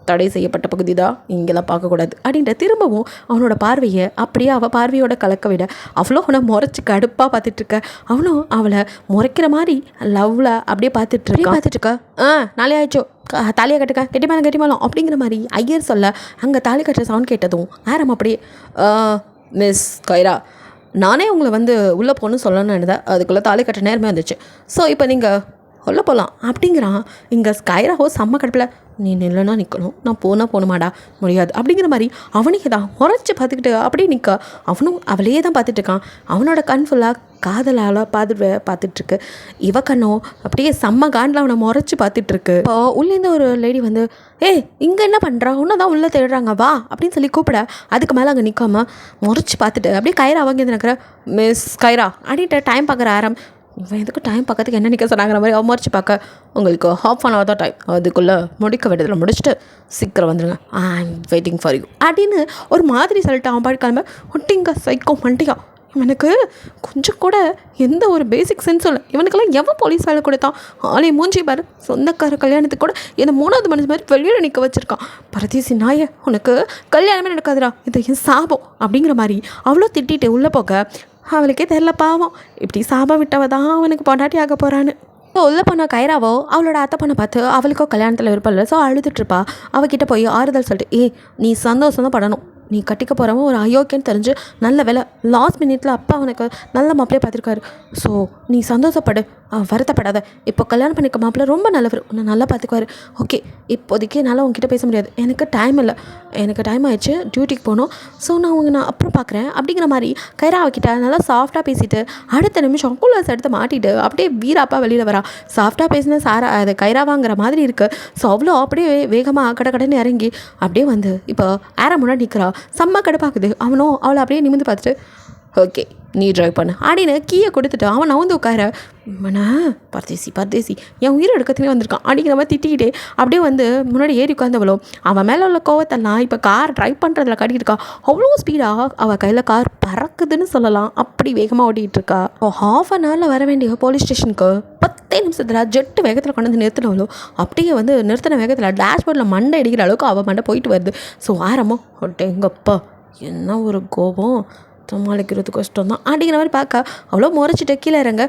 தடை செய்யப்பட்ட பகுதி தான் இங்கெல்லாம் பார்க்கக்கூடாது அப்படின்ற திரும்பவும் அவனோட பார்வையை அப்படியே அவள் பார்வையோட கலக்க விட அவ்வளோ அவனை முறைச்சி கடுப்பாக பார்த்துட்ருக்க அவனும் அவளை முறைக்கிற மாதிரி லவ்வில் அப்படியே பார்த்துட்ருக்கா நாளே ஆயிடுச்சோ தாலியை கெட்டிமாலம் அப்படிங்கிற மாதிரி ஐயர் சொல்ல அங்கே தாலி கட்டுற சவுண்ட் கேட்டதும் ஆரம் அப்படியே மிஸ் கைரா, நானே உங்களை உள்ளே போகணுன்னு சொல்லணும்னு நினைதேன், அதுக்குள்ளே தாலி கட்ட நேரமே வந்துச்சு. ஸோ இப்போ நீங்கள் உள்ளே போகலாம் அப்படிங்கிறான். இங்கே கைராவோ செம்ம கடுப்பில், நீ நில்லனா நிற்கணும், நான் போகணுமாடா முடியாது அப்படிங்கிற மாதிரி அவனுக்கு தான் முறைச்சி பார்த்துக்கிட்டு அப்படியே நிற்க அவனும் அவளையே தான் பார்த்துட்டு இருக்கான். அவனோட கண் ஃபுல்லாக காதலால் பார்த்துட்ருக்கு. இவ கண்ணோ அப்படியே செம்ம காண்டில் அவனை முறைச்சி பார்த்துட்ருக்கு. இப்போ உள்ளேருந்து ஒரு லேடி இங்கே என்ன பண்ணுறா, ஒன்று தான் உள்ளே தேடுறாங்க வா அப்படின்னு சொல்லி கூப்பிட அதுக்கு மேலே அங்கே நிற்காம முறைச்சி பார்த்துட்டு அப்படியே கைரா அவங்க நிற்கிற மிஸ் கைரா அப்படின்ட்டு டைம் பார்க்குற ஆரம். இவன் எதுக்கு டைம் பார்க்கறதுக்கு என்ன நிற்க சொன்னாங்கிற மாதிரி அவமரிச்சு பார்க்க, உங்களுக்கு ½ தான் டைம், அதுக்குள்ளே முடிக்க வேண்டியதில் முடிச்சுட்டு சீக்கிரம் வந்துடுங்க, ஐ ஆம் வெயிட்டிங் ஃபார் யூ அப்படின்னு ஒரு மாதிரி சொல்லிட்டு அவன் பாட்டு கிளம்ப ஒட்டிங்க சைக்கோ மண்டியா. இவனுக்கு கொஞ்சம் கூட எந்த ஒரு பேசிக் சென்ஸும் இல்லை. இவனுக்கெல்லாம் எவன் போலீஸ் வேலை கொடுத்தான், ஆளே மூஞ்சி பாரு, சொந்தக்கார கல்யாணத்துக்கு கூட என்னை 3வது மனுஷன் மாதிரி வெளியில் நிற்க வச்சுருக்கான். பரதேசி நாய, உனக்கு கல்யாணமே நடக்காதுடா, இது என் சாபம் அப்படிங்கிற மாதிரி அவ்வளோ திட்டிட்டு உள்ளே போக அவளுக்கே தெரில பாவம், இப்படி சாபம் விட்டவ தான் அவனுக்கு பொண்டாட்டி ஆக போகிறான்னு. உள்ளே போன கைராவோ அவளோட அத்தை பொண்ணை பார்த்து அவளுக்கோ கல்யாணத்தில் விருப்பம் இல்லை. ஸோ அழுதுட்டுருப்பா. அவகிட்ட போய் ஆறுதல் சொல்லிட்டு, நீ சந்தோஷம் தான் படணும், நீ கட்டிக்க போகிறவன் ஒரு அயோக்கியன்னு தெரிஞ்சு நல்ல வேலை லாஸ்ட் மினிட்ல அப்பா அவனுக்கு நல்ல மாப்பிளையே பார்த்துருக்காரு. ஸோ நீ சந்தோஷப்படு, வருத்தப்படாத. இப்போ கல்யாணம் பண்ணிக்க மாப்பிள்ளை ரொம்ப நல்லவர், உன்னை நல்லா பார்த்துக்குவார். ஓகே, இப்போதைக்கு என்னால் உங்ககிட்ட பேச முடியாது, எனக்கு டைம் இல்லை, எனக்கு டைம் ஆயிடுச்சு, டியூட்டிக்கு போகணும். ஸோ நான் அப்புறம் பார்க்குறேன் அப்படிங்கிற மாதிரி கைரா அவகிட்ட நல்லா சாஃப்டாக பேசிட்டு அடுத்த நிமிஷம் கூலர்ஸ் எடுத்து மாட்டிட்டு அப்படியே வீராப்பா வெளியில் வரா. சாஃப்டாக பேசின சாரா அது கைராவாங்கிற மாதிரி இருக்குது. ஸோ அவ்வளோ அப்படியே வேகமாக கடன்னு இறங்கி அப்படியே இப்போ ஆரம் முன்னாடி நிற்கிறா. செம்ம கடுப்பாக்குது. அவனும் அவளை அப்படியே நிமிந்து பார்த்துட்டு, ஓகே நீ ட்ரைவ் பண்ணு அப்படின்னு கீயை கொடுத்துட்டு அவன் உட்கார, மனா பரதேசி என் உயிரை எடுக்கத்துலேயே வந்திருக்கான் அப்படிங்கிற மாதிரி திட்டிக்கிட்டே அப்படியே முன்னாடி ஏறி உட்காந்தவளோ அவன் மேலே உள்ள கோவத்தெல்லாம் இப்போ கார் ட்ரைவ் பண்ணுறதுல காட்டிகிட்டு இருக்கா. அவ்வளோ ஸ்பீடாக அவள் கையில் கார் பறக்குதுன்னு சொல்லலாம், அப்படி வேகமாக ஓட்டிகிட்டு இருக்கா. ½ அன் ஹவரில் வர வேண்டிய போலீஸ் ஸ்டேஷனுக்கு 10 நிமிஷத்தில் ஜெட்டு வேகத்தில் கொண்டு நிறுத்தினவளோ அப்படியே நிறுத்தின வேகத்தில் டேஷ்போர்டில் மண்டை அடிக்கிற அளவுக்கு அவள் மண்டை போயிட்டு வருது. ஸோ ஆரம்பம் எங்கப்பா என்ன ஒரு கோபம், சமாளிக்கிறது கஷ்டம் தான் அப்படிங்கிற மாதிரி பார்க்க அவ்வளோ முறைச்சிட்டு கீழே இறங்க.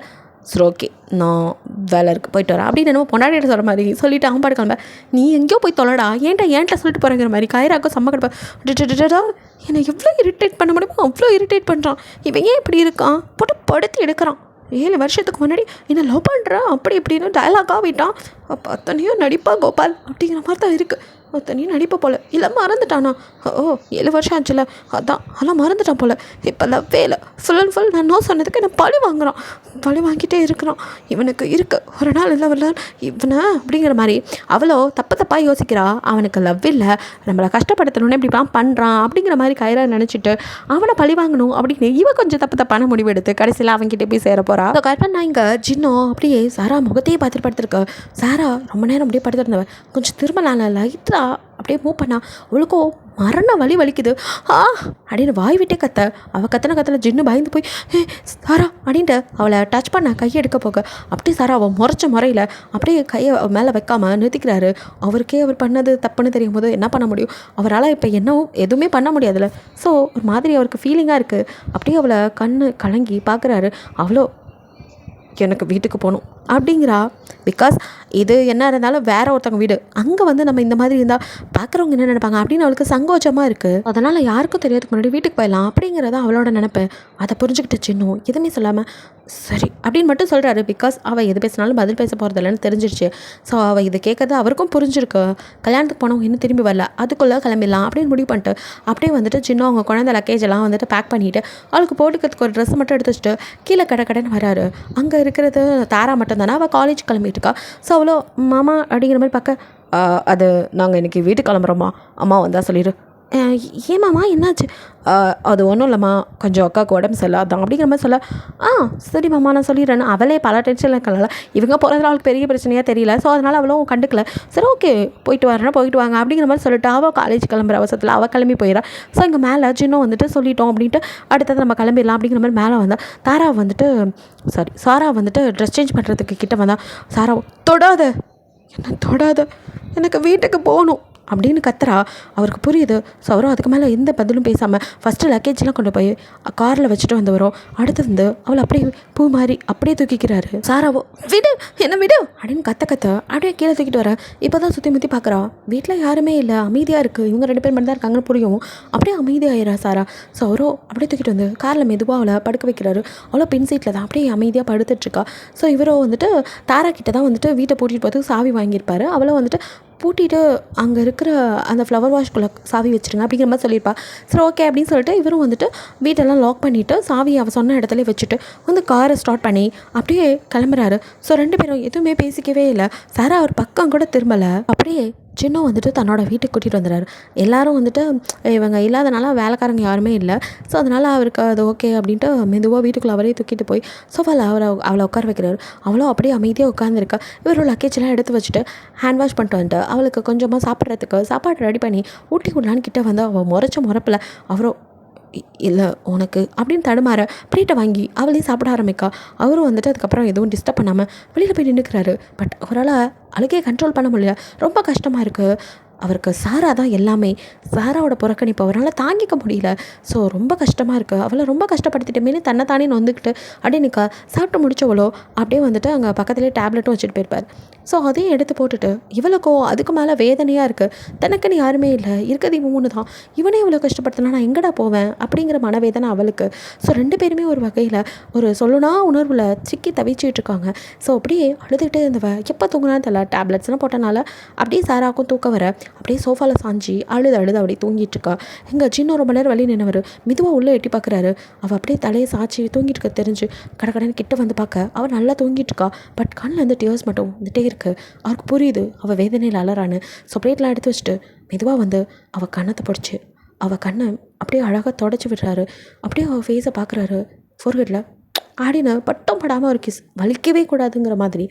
சரி ஓகே நான் வேலை இருக்குது போயிட்டு வரேன் அப்படின்னு என்னமோ பொண்டாட்டிகிட்ட சொல்கிற மாதிரி சொல்லிவிட்டு அவன் பாட்டு கிளம்ப. நீ எங்கேயோ போய் தொலைடா, ஏன்ட்ட சொல்லிட்டு போகிறேங்கிற மாதிரி கைராக்கும் செம்ம கிடப்பேன். என்னை எவ்வளோ இரிட்டேட் பண்ண முடியுமோ அவ்வளோ இரிட்டேட் பண்ணுறான். இவன் ஏன் இப்படி இருக்கான், போட்டு படுத்து எடுக்கிறான். 7 வருஷத்துக்கு முன்னாடி என்ன லவ் பண்ணுறான் அப்படி இப்படின்னு டயலாக்காக விட்டான். அப்போ அத்தனையோ நடிப்பா கோபால் அப்படிங்கிற மாதிரி தான் இருக்குது. அத்தனையும் நடிப்பை போல் இல்லை மறந்துட்டானா. 7 வருஷம் ஆச்சுல, அதெல்லாம் மறந்துட்டான் போல். இப்போ லவ்வே இல்லை, ஃபுல் அண்ட் ஃபுல் நான் நோ சொன்னதுக்கு என்ன பழி வாங்கிட்டே இருக்கிறான். இவனுக்கு இருக்கு ஒரு நாள் இல்லை வரல இவனை அப்படிங்கிற மாதிரி அவ்வளோ தப்பாக யோசிக்கிறா. அவனுக்கு லவ் இல்லை, நம்மளை கஷ்டப்படுத்தணுன்னு இப்படிலாம் பண்ணுறான் அப்படிங்கிற மாதிரி கைரா நினச்சிட்டு அவனை பழி வாங்கணும் அப்படின்னு இவன் கொஞ்சம் தப்பான முடிவு எடுத்து கடைசியில் அவன்கிட்ட போய் சேர போகிறா. கரெக்டாக நான் இங்கே ஜின்னோ அப்படியே சாரா முகத்தையே பார்த்துட்டு படுத்துருக்கேன். சாரா ரொம்ப நேரம் அப்படியே படுத்துருந்தவன் கொஞ்சம் திரும்ப நான் லைட்டாக அப்படியே மூவ் பண்ணா. அவளுக்கோ மரண வலிக்குது அப்படின்னு வாய் விட்டே கத்த. அவள் கத்தனை ஜின்னு பயந்து போய் சாரா அப்படின்ட்டு அவளை டச் பண்ண கையை எடுக்க போக அப்படியே சாரா அவள் முறைச்ச முறையில் அப்படியே கையை மேலே வைக்காமல் நிறுத்திக்கிறாரு. அவருக்கே அவர் பண்ணது தப்புன்னு தெரியும் போது என்ன பண்ண முடியும், அவரால் இப்போ எதுவுமே பண்ண முடியாதுல்ல. ஸோ ஒரு மாதிரி அவருக்கு ஃபீலிங்காக இருக்குது. அப்படியே அவளை கண்ணு கலங்கி பார்க்குறாரு. அவ்வளோ எனக்கு வீட்டுக்கு போகணும் அப்படிங்கிறா. பிகாஸ் இது என்ன இருந்தாலும் வேற ஒருத்தவங்க வீடு, அங்கே நம்ம இந்த மாதிரி இருந்தால் பார்க்குறவங்க என்ன நினைப்பாங்க அப்படின்னு அவளுக்கு சங்கோச்சமாக இருக்குது. அதனால் யாருக்கும் தெரியாதுக்கு முன்னாடி வீட்டுக்கு போயிடலாம் அப்படிங்கிறத அவளோட நினைப்பு. அதை புரிஞ்சுக்கிட்டு சின்னும் எதுவுமே சொல்லாமல் சரி அப்படின்னு மட்டும் சொல்கிறாரு. பிகாஸ் அவள் எது பேசினாலும் பதில் பேச போகிறதில்லன்னு தெரிஞ்சிருச்சு. ஸோ அவள் இது கேட்கறது அவருக்கும் புரிஞ்சிருக்கு. கல்யாணத்துக்கு போனவங்க இன்னும் திரும்பி வரல, அதுக்குள்ளே கிளம்பிடலாம் அப்படின்னு முடிவு பண்ணிட்டு அப்படியே சின்ன அவங்க குழந்தை லக்கேஜ் எல்லாம் பேக் பண்ணிவிட்டு அவளுக்கு போட்டுக்கிறதுக்கு ஒரு ட்ரெஸ் மட்டும் எடுத்து வச்சுட்டு கீழே கடைன்னு வராரு. அங்கே இருக்கிறது தாரா மட்டும் தானே, அவள் காலேஜ் கிளம்பிட்டு இருக்கா. ஸோ அவ்வளோ மாமா அப்படிங்கிற மாதிரி பார்க்க அது நாங்கள் இன்றைக்கி வீட்டுக்கு கிளம்புறோம்மா, அம்மா வந்தால் சொல்லிடு ஏமாம்மா என்னாச்சு? அது ஒன்றும் இல்லைம்மா, கொஞ்சம் அக்காவுக்கு உடம்பு சரியில்லை அதான் அப்படிங்கிற மாதிரி சொல்ல, சரி மாமா நான் சொல்லிடுறேன்னு அவளே பல டென்ஷனில் இருக்கனால இவங்க போகிறதுல அவளுக்கு பெரிய பிரச்சனையாக தெரியல. ஸோ அதனால் அவளும் கண்டுக்கல. சரி ஓகே போயிட்டு வரேன்னா போயிட்டு வாங்க அப்படிங்கிற மாதிரி சொல்லிட்டு அவள் காலேஜ் கிளம்புற அவசரத்தில் அவள் கிளம்பி போயிடறா. ஸோ இங்கே மேலே சின்ன வந்துட்டு சொல்லிட்டோம் அப்படின்ட்டு அடுத்தது நம்ம கிளம்பிடலாம் அப்படிங்கிற மாதிரி மேலே வந்தால் சாரா வந்துட்டு ட்ரெஸ் சேஞ்ச் பண்ணுறதுக்கு கிட்ட வந்தால் சாரா தொடாத என்ன தொடாத எனக்கு வீட்டுக்கு போகணும் அப்படின்னு கத்துறா. அவருக்கு புரியுது. ஸோ அவரும் அதுக்கு மேலே எந்த பதிலும் பேசாமல் ஃபஸ்ட்டு லக்கேஜ்லாம் கொண்டு போய் காரில் வச்சுட்டு வந்தவரும் அடுத்து வந்து அவளை அப்படியே பூ மாதிரி அப்படியே தூக்கிக்கிறாரு. சாராவோ விடு என்ன விடு அப்படின்னு கத்த அப்படியே கீழே தூக்கிட்டு வர. இப்போ தான் சுற்றி முற்றி பார்க்குறா, வீட்டில் யாருமே இல்லை, அமைதியாக இருக்குது, இவங்க 2 பேர் மட்டும் தான் இருக்காங்கன்னு புரியும். அப்படியே அமைதியாகிறா சாரா. ஸோ அவரோ அப்படியே தூக்கிட்டு வந்து காரில் மெதுவாக அவளை படுக்க வைக்கிறாரு. அவ்வளோ பின் சீட்டில் தான் அப்படியே அமைதியாக படுத்துட்ருக்கா. ஸோ இவரோ வந்துட்டு தாரா கிட்ட தான் வந்துட்டு வீட்டை பூட்டிட்டு போகிறதுக்கு சாவி வாங்கியிருப்பாரு. அவளை வந்துட்டு பூட்டிட்டு அங்கே இருக்கிற அந்த ஃப்ளவர் வாஷ்குள்ளே சாவி வச்சுருங்க அப்படிங்கிற மாதிரி சொல்லியிருப்பா. சரி ஓகே அப்படின்னு சொல்லிட்டு இவரும் வந்துட்டு வீட்டெல்லாம் லாக் பண்ணிவிட்டு சாவியை அவள் சொன்ன இடத்துல வச்சுட்டு வந்து காரை ஸ்டார்ட் பண்ணி அப்படியே கிளம்புறாரு. ஸோ 2 பேரும் எதுவுமே பேசிக்கவே இல்லை. சாரா அவர் பக்கம் கூட திரும்பலை. அப்படியே சின்ன வந்துட்டு தன்னோட வீட்டுக்கு கூட்டிகிட்டு வந்துடுறாரு. எல்லோரும் வந்துட்டு இவங்க இல்லாதனால வேலைக்காரங்க யாருமே இல்லை. ஸோ அதனால் அவருக்கு அது ஓகே அப்படின்ட்டு மெதுவாக வீட்டுக்குள்ளே அவரே தூக்கிட்டு போய் சோஃபாவில் அவளை உட்கார வைக்கிறாரு. அவளும் அப்படியே அமைதியாக உட்காந்துருக்கா. இவரோட லக்கேஜெலாம் எடுத்து வச்சுட்டு ஹேண்ட் வாஷ் பண்ணிட்டு வந்துட்டு அவளுக்கு கொஞ்சமாக சாப்பிட்றதுக்கு சாப்பாடு ரெடி பண்ணி ஊட்டி விடலான்னு கிட்டே வந்து அவள் முறைப்பில் அவரோ இல்லை உனக்கு அப்படின்னு தடுமாற பிளேட்டை வாங்கி அவளே சாப்பிட ஆரம்பிக்கா. அவரும் வந்துட்டு அதுக்கப்புறம் எதுவும் டிஸ்டர்ப் பண்ணாமல் வெளியில் போய் நின்றுக்கிறாரு. பட் அவரால் அழுகையை கண்ட்ரோல் பண்ண முடியல. ரொம்ப கஷ்டமாக இருக்குது. அவருக்கு சாரா தான் எல்லாமே. சாராவோட புறக்கணிப்பு அவரால் தாங்கிக்க முடியல. ஸோ ரொம்ப கஷ்டமாக இருக்குது. அவளை ரொம்ப கஷ்டப்படுத்திட்டமேனு தன்னை தானே நொந்துக்கிட்டு அப்படியே நிற்கா. சாப்பிட்டு முடிச்சவளோ அப்படியே வந்துட்டு அங்கே பக்கத்துலேயே டேப்லெட்டும் வச்சுட்டு போயிருப்பார். ஸோ அதையும் எடுத்து போட்டுட்டு இவளுக்கோ அதுக்கு மேலே வேதனையாக இருக்குது. தனக்குன்னு யாருமே இல்லை, இருக்கிறது இவன் 3 தான். இவனே இவ்வளோ கஷ்டப்படுத்தினா நான் எங்கடா போவேன் அப்படிங்கிற மனவேதனை அவளுக்கு. ஸோ 2 பேருமே ஒரு வகையில் ஒரு சொல்லுனா உணர்வில் சிக்கி தவிச்சிட்டு இருக்காங்க. ஸோ அப்படியே அழுதுகிட்டே இருந்தவ எப்போ தூங்கினான்னு தெரியல. டேப்லெட்ஸ்லாம் போட்டனால அப்படியே சாராக்கும் தூக்க வர அப்படியே சோஃபாவில் சாஞ்சி அழுது அப்படியே தூங்கிட்டுருக்கா. எங்கள் சின்ன ரொம்ப நேரம் வழி நின்னவர் மெதுவாக உள்ளே எட்டி பார்க்குறாரு. அவள் அப்படியே தலையை சாய்ச்சி தூங்கிட்டு இருக்க தெரிஞ்சு கடற்கடன்னு கிட்ட வந்து பார்க்க அவள் நல்லா தூங்கிட்டுருக்கா. பட் கண்ணில் இருந்து டியர்ஸ் மட்டும் வந்துட்டே இருக்குது. அவருக்கு புரியுது அவள் வேதனையில் அலறான்னு. ஸோ பிளேட்லாம் எடுத்து வச்சுட்டு மெதுவாக வந்து அவள் கண்ணத்தை பிடிச்சி அவள் கண்ணை அப்படியே அழகாக தொடச்சி விடுறாரு. அப்படியே அவள் ஃபேஸை பார்க்குறாரு. ஃபோர்ஹெட்டில் ஆடின பட்டம் படாமல் ஒரு கிஸ், வலிக்கவே கூடாதுங்கிற மாதிரி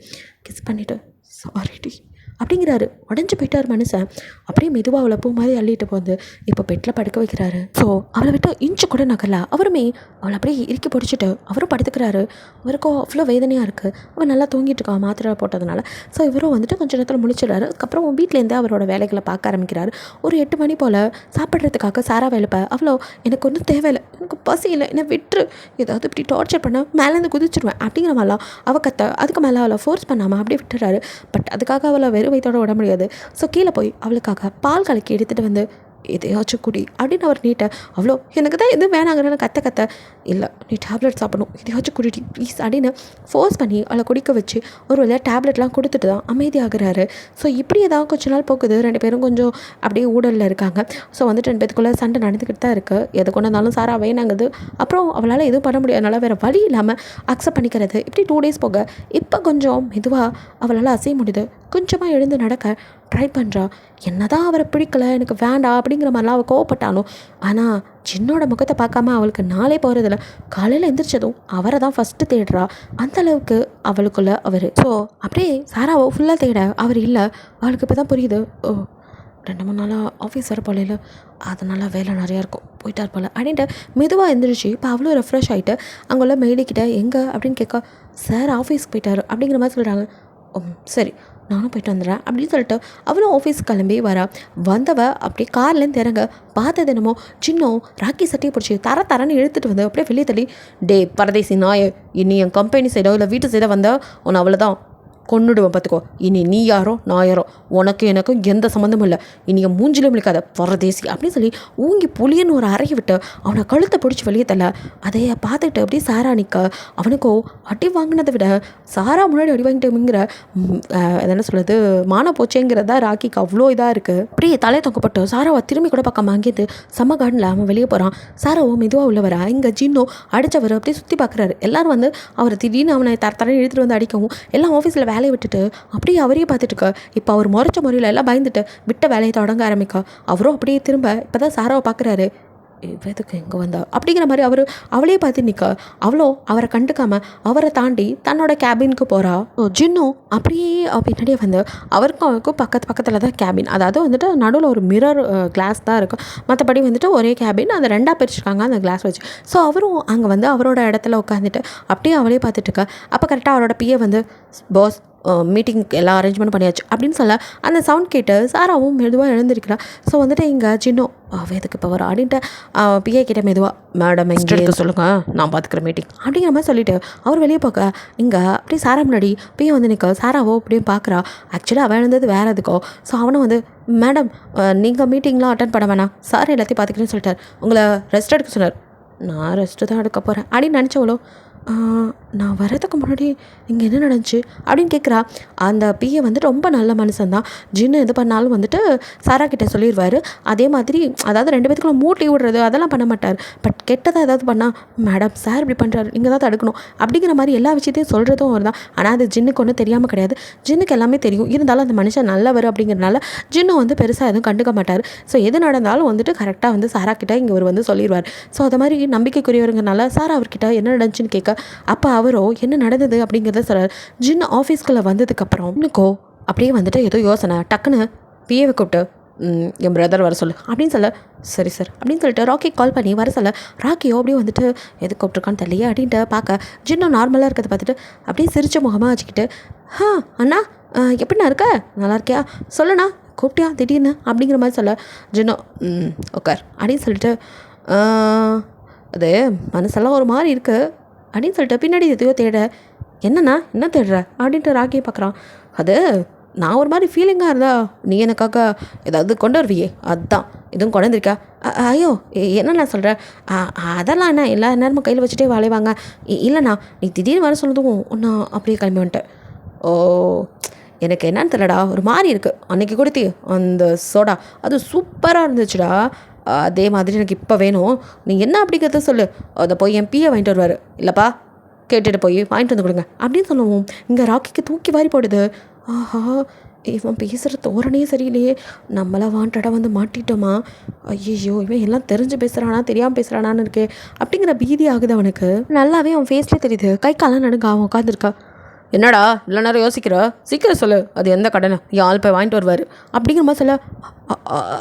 கிஸ் பண்ணிவிட்டு சாரிடி அப்படிங்கிறாரு. உடஞ்சி போயிட்டார் மனுஷன். அப்படியே மெதுவாக அவளை பூ மாதிரி அள்ளிட்டு போந்து இப்போ பெட்டில் படுக்க வைக்கிறாரு. ஸோ அவளை விட்டு இன்ச்சு கூட நகரல. அவருமே அவளை அப்படியே இறுக்கி பிடிச்சிட்டு அவரும் படுத்துக்கிறாரு. அவருக்கும் அவ்வளோ வேதனையாக இருக்குது. அவன் நல்லா தூங்கிட்டு இருக்கா மாத்திரை போட்டதுனால. ஸோ இவரும் வந்துட்டு கொஞ்சம் நேரத்தில் முடிச்சிடுறாரு. அதுக்கப்புறம் வீட்டிலேருந்து அவரோட வேலைகளை பார்க்க ஆரம்பிக்கிறாரு. ஒரு 8 மணி போல் சாப்பிட்றதுக்காக சாரா வேலைப்ப அவ்வளோ எனக்கு ஒன்றும் தேவையில்லை, எனக்கு பசி இல்லை, என்னை விட்டுரு, ஏதாவது இப்படி டார்ச்சர் பண்ண மேலேருந்து குதிச்சிடுவேன் அப்படிங்கிற மாதிரிலாம் அவள் கத்த. அதுக்கு மேலே அவளை ஃபோர்ஸ் பண்ணாமல் அப்படியே விட்டுறாரு. பட் அதுக்காக அவளை வயிற்றோட விட முடியாது. ஸோ கீழே போய் அவளுக்காக பால் கலக்கி எடுத்துகிட்டு வந்து எதையாச்சும் குடி அப்படின்னு அவர் நீட்ட. அவ்வளோ எனக்கு தான் எதுவும் வேணாங்கிறன்னு கத்த இல்லை நீ டேப்லெட் சாப்பிடணும், எதையாச்சும் குடிடி ப்ளீஸ் அப்படின்னு ஃபோர்ஸ் பண்ணி அவளை குடிக்க வச்சு ஒரு வேளை டேப்லெட்லாம் கொடுத்துட்டு தான் அமைதியாகிறாரு. ஸோ இப்படி ஏதாவது கொஞ்ச நாள் போகுது. 2 பேரும் கொஞ்சம் அப்படியே ஊழலில் இருக்காங்க. ஸோ வந்துட்டு 2 பேத்துக்குள்ளே சண்டை நடந்துக்கிட்டு தான் இருக்குது. எதை கொண்டு வந்தாலும் சாரா வேணாங்குது. அப்புறம் அவளால் எதுவும் பண்ண முடியாதனால வேறு வழி இல்லாமல் அக்செப்ட் பண்ணிக்கிறது. இப்படி 2 டேஸ் போக இப்போ கொஞ்சம் மெதுவாக அவளால் அசைய முடியுது. கொஞ்சமாக எழுந்து நடக்க ட்ரை பண்ணுறா. என்னதான் அவரை பிடிக்கல, எனக்கு வேண்டாம் அப்படிங்கிற மாதிரிலாம் அவள் கோவப்பட்டாலும் ஆனால் சின்னோட முகத்தை பார்க்காம அவளுக்கு நாளே போகிறதில்ல. காலையில் எந்திரிச்சதும் அவரை தான் ஃபஸ்ட்டு தேடுறா. அந்தளவுக்கு அவளுக்குள்ள அவர். ஸோ அப்படியே சாராவை ஃபுல்லாக தேட அவர் இல்லை. அவளுக்கு இப்போ தான் புரியுது, ஓ 2-3 நாளாக ஆஃபீஸ் வர போல இல்லை, அதனால் வேலை நிறையா இருக்கும் போயிட்டார் போல் அப்படின்ட்டு மெதுவாக எழுந்திரிச்சு இப்போ அவ்வளோ ரெஃப்ரெஷ் ஆகிட்டு அங்குள்ள மெய்லிக்கிட்ட எங்கே அப்படின்னு கேட்க சார் ஆஃபீஸ்க்கு போயிட்டார் அப்படிங்கிற மாதிரி சொல்கிறாங்க. சரி நானும் போயிட்டு வந்துடுறேன் அப்படின்னு சொல்லிட்டு அவளும் ஆஃபீஸ்க்கு கிளம்பி வரா. வந்தவ அப்படியே கார்லேருந்து இறங்க பார்த்தது என்னமோ சின்ன ராக்கி சட்டையை பிடிச்சி தரன்னு இழுத்துட்டு வந்து அப்படியே வெளியே தள்ளி, டே பரதேசி நாயே, இனி என் கம்பெனி சைடோ இல்லை வீட்டு சைடோ வந்தால் உன்னை அவ்வளோதான் கொன்னுடுவேன் பார்த்துக்கோ. இனி நீ யாரோ நான் யாரோ உனக்கு எனக்கும் எந்த சம்மந்தமும் இல்லை, இனி என் மூஞ்சிலும் விழிக்காத பரதேசி அப்படின்னு சொல்லி ஊங்கி புளியன்னு ஒரு அறையை விட்டு அவனை கழுத்தை பிடிச்சி வெளியே தள்ள. அதைய பார்த்துட்டு அப்படியே சாரா நிற்க. அவனுக்கோ அடி வாங்கினதை விட சாரா முன்னாடி அடி வாங்கிட்டோங்கிற என்ன சொல்கிறது மான போச்சேங்கிறதா ராக்கிக்கு அவ்வளோ இதாக இருக்குது. அப்படியே தலை தொங்கப்பட்டு சாராவை திரும்பி கூட பார்க்காம அங்கேருந்து செம்ம கார்டனில் அவன் வெளியே போகிறான். சாராவும் மெதுவாக உள்ள வரா. இங்கே ஜின்னோ அடித்தவர் அப்படியே சுற்றி பார்க்குறாரு. எல்லோரும் வந்து அவரை திடீர்னு அவனை தரன்னு இழுத்துட்டு வந்து அடிக்கவும் எல்லாம் ஆஃபீஸில் வேலையை விட்டுட்டு அப்படியே அவரையே பார்த்துட்டு இருக்கா. இப்போ அவர் முறைச்ச முறையில் எல்லாம் பயந்துட்டு விட்ட வேலையை தொடங்க ஆரம்பிக்கா. அவரும் அப்படியே திரும்ப இப்போ தான் சாராவை பார்க்குறாரு. எதுக்கு இங்கே வந்தா அப்படிங்கிற மாதிரி அவளே பார்த்து நிற்கா. அவளோ அவரை கண்டுக்காம அவரை தாண்டி தன்னோட கேபினுக்கு போகிறா. ஜின்னும் அப்படியே பின்னாடியே வந்து அவருக்கும் பக்கத்தில் தான் கேபின். அதாவது வந்துட்டு நடுவில் ஒரு மிரர் கிளாஸ் தான் இருக்கும். மற்றபடி வந்துட்டு ஒரே கேபின், அதை ரெண்டாக பிரிச்சிருக்காங்க அந்த கிளாஸ் வச்சு. ஸோ அவரும் அங்கே வந்து அவரோட இடத்துல உட்காந்துட்டு அப்படியே அவளே பார்த்துட்டு இருக்கா. அப்போ கரெக்டாக அவரோட பிஏ வந்து பாஸ் மீட்டிங் எல்லாம் அரேஞ்ச்மெண்ட் பண்ணியாச்சு அப்படின்னு சொல்ல அந்த சவுண்ட் கேட்டு சாராவும் மெதுவாக எழுந்திருக்கிறா. ஸோ வந்துட்டு இங்கே சின்ன எதுக்கு இப்போ வர அப்படின்ட்டு பிஏ கிட்ட மெதுவாக மேடம் எங்கே இருக்க சொல்லுங்கள், நான் பார்த்துக்கிறேன் மீட்டிங் அப்படிங்கிற மாதிரி சொல்லிவிட்டு அவர் வெளியே பார்க்க இங்கே அப்படியே சாரா முன்னாடி பிஏ வந்து நிற்க. சாராவோ அப்படியே பார்க்குறா. ஆக்சுவலாக அவள் எழுந்தது வேறு எதுக்கோ. ஸோ அவனும் வந்து மேடம் நீங்கள் மீட்டிங்லாம் அட்டன் பண்ண வேணாம், சார் எல்லாத்தையும் பார்த்துக்கிறேன்னு சொல்லிட்டார், உங்களை ரெஸ்ட் எடுக்க சொன்னார். நான் ரெஸ்ட்டு தான் எடுக்க போகிறேன் அப்படின்னு நினச்சவளோ நான் வரதுக்கு முன்னாடி இங்கே என்ன நடந்துச்சு அப்படின்னு கேட்குறா. அந்த பிஏ வந்து ரொம்ப நல்ல மனுஷன்தான். ஜின்னு எது பண்ணாலும் வந்துட்டு சாரா கிட்டே சொல்லிடுவார். அதே மாதிரி அதாவது 2 பேத்துக்குள்ள மூட்டி விடுறது அதெல்லாம் பண்ண மாட்டார். பட் கெட்டதாக ஏதாவது பண்ணால் மேடம் சார் இப்படி பண்ணுறாரு, நீங்கள் தான் தடுக்கணும் அப்படிங்கிற மாதிரி எல்லா விஷயத்தையும் சொல்கிறதும் அவர் தான். ஆனால் அது ஜின்னுக்கு ஒன்றும் தெரியாமல் கிடையாது. ஜின்னுக்கு எல்லாமே தெரியும். இருந்தாலும் அந்த மனுஷன் நல்லவர் அப்படிங்கிறனால ஜின்னு வந்து பெருசாக எதுவும் கண்டுக்க மாட்டார். ஸோ எது நடந்தாலும் வந்துட்டு கரெக்டாக வந்து சாரா கிட்டே இங்கே அவர் வந்து சொல்லிடுவார். ஸோ அதை மாதிரி நம்பிக்கைக்குரியவருங்கனால சாரா அவர்கிட்ட என்ன நடந்துச்சுன்னு கேட்க அப்போ அவரோ என்ன நடந்தது அப்படிங்கிறத சொல்கிறார். ஜின் ஆஃபீஸ்குள்ளே வந்ததுக்கப்புறம் இன்னுக்கோ அப்படியே வந்துட்டு ஏதோ யோசனை. டக்குன்னு பிஏவை கூப்பிட்டு என் பிரதர் வர சொல்லு அப்படின்னு சொல்ல சரி சார் அப்படின்னு சொல்லிட்டு ராக்கி கால் பண்ணி வர சொல்ல ராக்கியோ அப்படியே வந்துட்டு எது கூப்பிட்ருக்கான்னு தெரியலையே அப்படின்ட்டு பார்க்க ஜின்னும் நார்மலாக இருக்கிறத பார்த்துட்டு அப்படியே சிரிச்ச முகமாக வச்சுக்கிட்டு அண்ணா எப்படிண்ணா இருக்க, நல்லா இருக்கியா, சொல்லுண்ணா கூப்பிட்டியா திடீர்னு அப்படிங்கிற மாதிரி சொல்ல ஜின்னோ உட்கார் அப்படின்னு சொல்லிட்டு அது மனசெல்லாம் ஒரு மாதிரி இருக்குது அப்படின்னு சொல்லிட்டு பின்னாடி எதையோ தேட என்னண்ணா என்ன தேடுற அப்படின்ட்டு ராக்கியை பார்க்குறான். அது நான் ஒரு மாதிரி ஃபீலிங்காக இருந்தா நீ எனக்காக ஏதாவது கொண்டு வருவியே, அதுதான் எதுவும் கொண்டு வந்திருக்கா. ஐயோ என்னண்ணா சொல்கிறேன், அதெல்லாம் என்ன எல்லா நேரமும் கையில் வச்சுட்டே வாழைவாங்க. இல்லைண்ணா நீ திடீர்னு வர சொன்னதும் நான் அப்படியே கிளம்பி வந்துட்டேன். ஓ எனக்கு என்னன்னு தெரியலடா ஒரு மாதிரி இருக்குது. அன்றைக்கி கொடுத்தி அந்த சோடா அது சூப்பராக இருந்துச்சுடா, அதே மாதிரி எனக்கு இப்போ வேணும். நீ என்ன அப்படிங்கிறத சொல்லு, அதை போய் என் பிஏ வாங்கிட்டு வருவார். இல்லைப்பா கேட்டுட்டு போய் வாங்கிட்டு வந்து கொடுங்க அப்படின்னு சொல்லுவோம். இங்கே ராக்கிக்கு தூக்கி வாரி போடுது. ஆஹா இவன் பேசுகிற தோரணையே சரியில்லையே, நம்மளாம் வாண்டடாக வந்து மாட்டிட்டோமா, ஐயோ இவன் எல்லாம் தெரிஞ்சு பேசுகிறானா தெரியாமல் பேசுகிறானான்னு இருக்கே அப்படிங்கிற பீதி ஆகுது அவனுக்கு. நல்லாவே அவன் ஃபேஸ்லேயே தெரியுது. கை காலம் நடுங்க அவன் உட்காந்துருக்கா. என்னடா இவ்வளோ நேரம் யோசிக்கிற, சீக்கிரம் சொல்லு அது எந்த கடனை என் ஆள் போய் வாங்கிட்டு வருவார் அப்படிங்கிற மாதிரி சொல்ல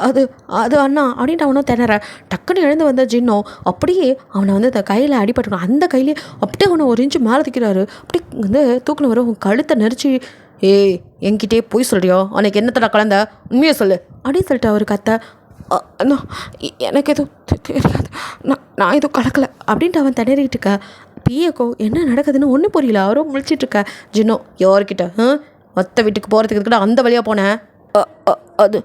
அது அது அண்ணா அப்படின்ட்டு அவனும் திணற. டக்குன்னு எழுந்து வந்த ஜின்னோ அப்படியே அவனை வந்து அந்த கையில் அடிபட்டுக்கணும். அந்த கையிலே அப்படியே அவனை ஒரு இன்ச்சு மேலே தூக்கிறாரு. அப்படி வந்து தூக்கின வர உன் கழுத்தை நெரிச்சு என்கிட்டே போய் சொல்கிறியோ, அன்னைக்கு என்னத்தடா கலந்த உண்மையை சொல்லு அப்படின்னு சொல்லிட்டு அவர் கத்த. அண்ணா எனக்கு எதுவும் தெரியாது, நான் எதுவும் கலக்கலை அப்படின்ட்டு அவன் திணறிட்டு இருக்க. பிஏக்கோ என்ன நடக்குதுன்னு ஒன்றும் புரியல. அவரும் முழிச்சிட்ருக்க. ஜின்னோ யார்கிட்ட மொத்த வீட்டுக்கு போகிறதுக்கு கூட அந்த வழியாக போனேன் அது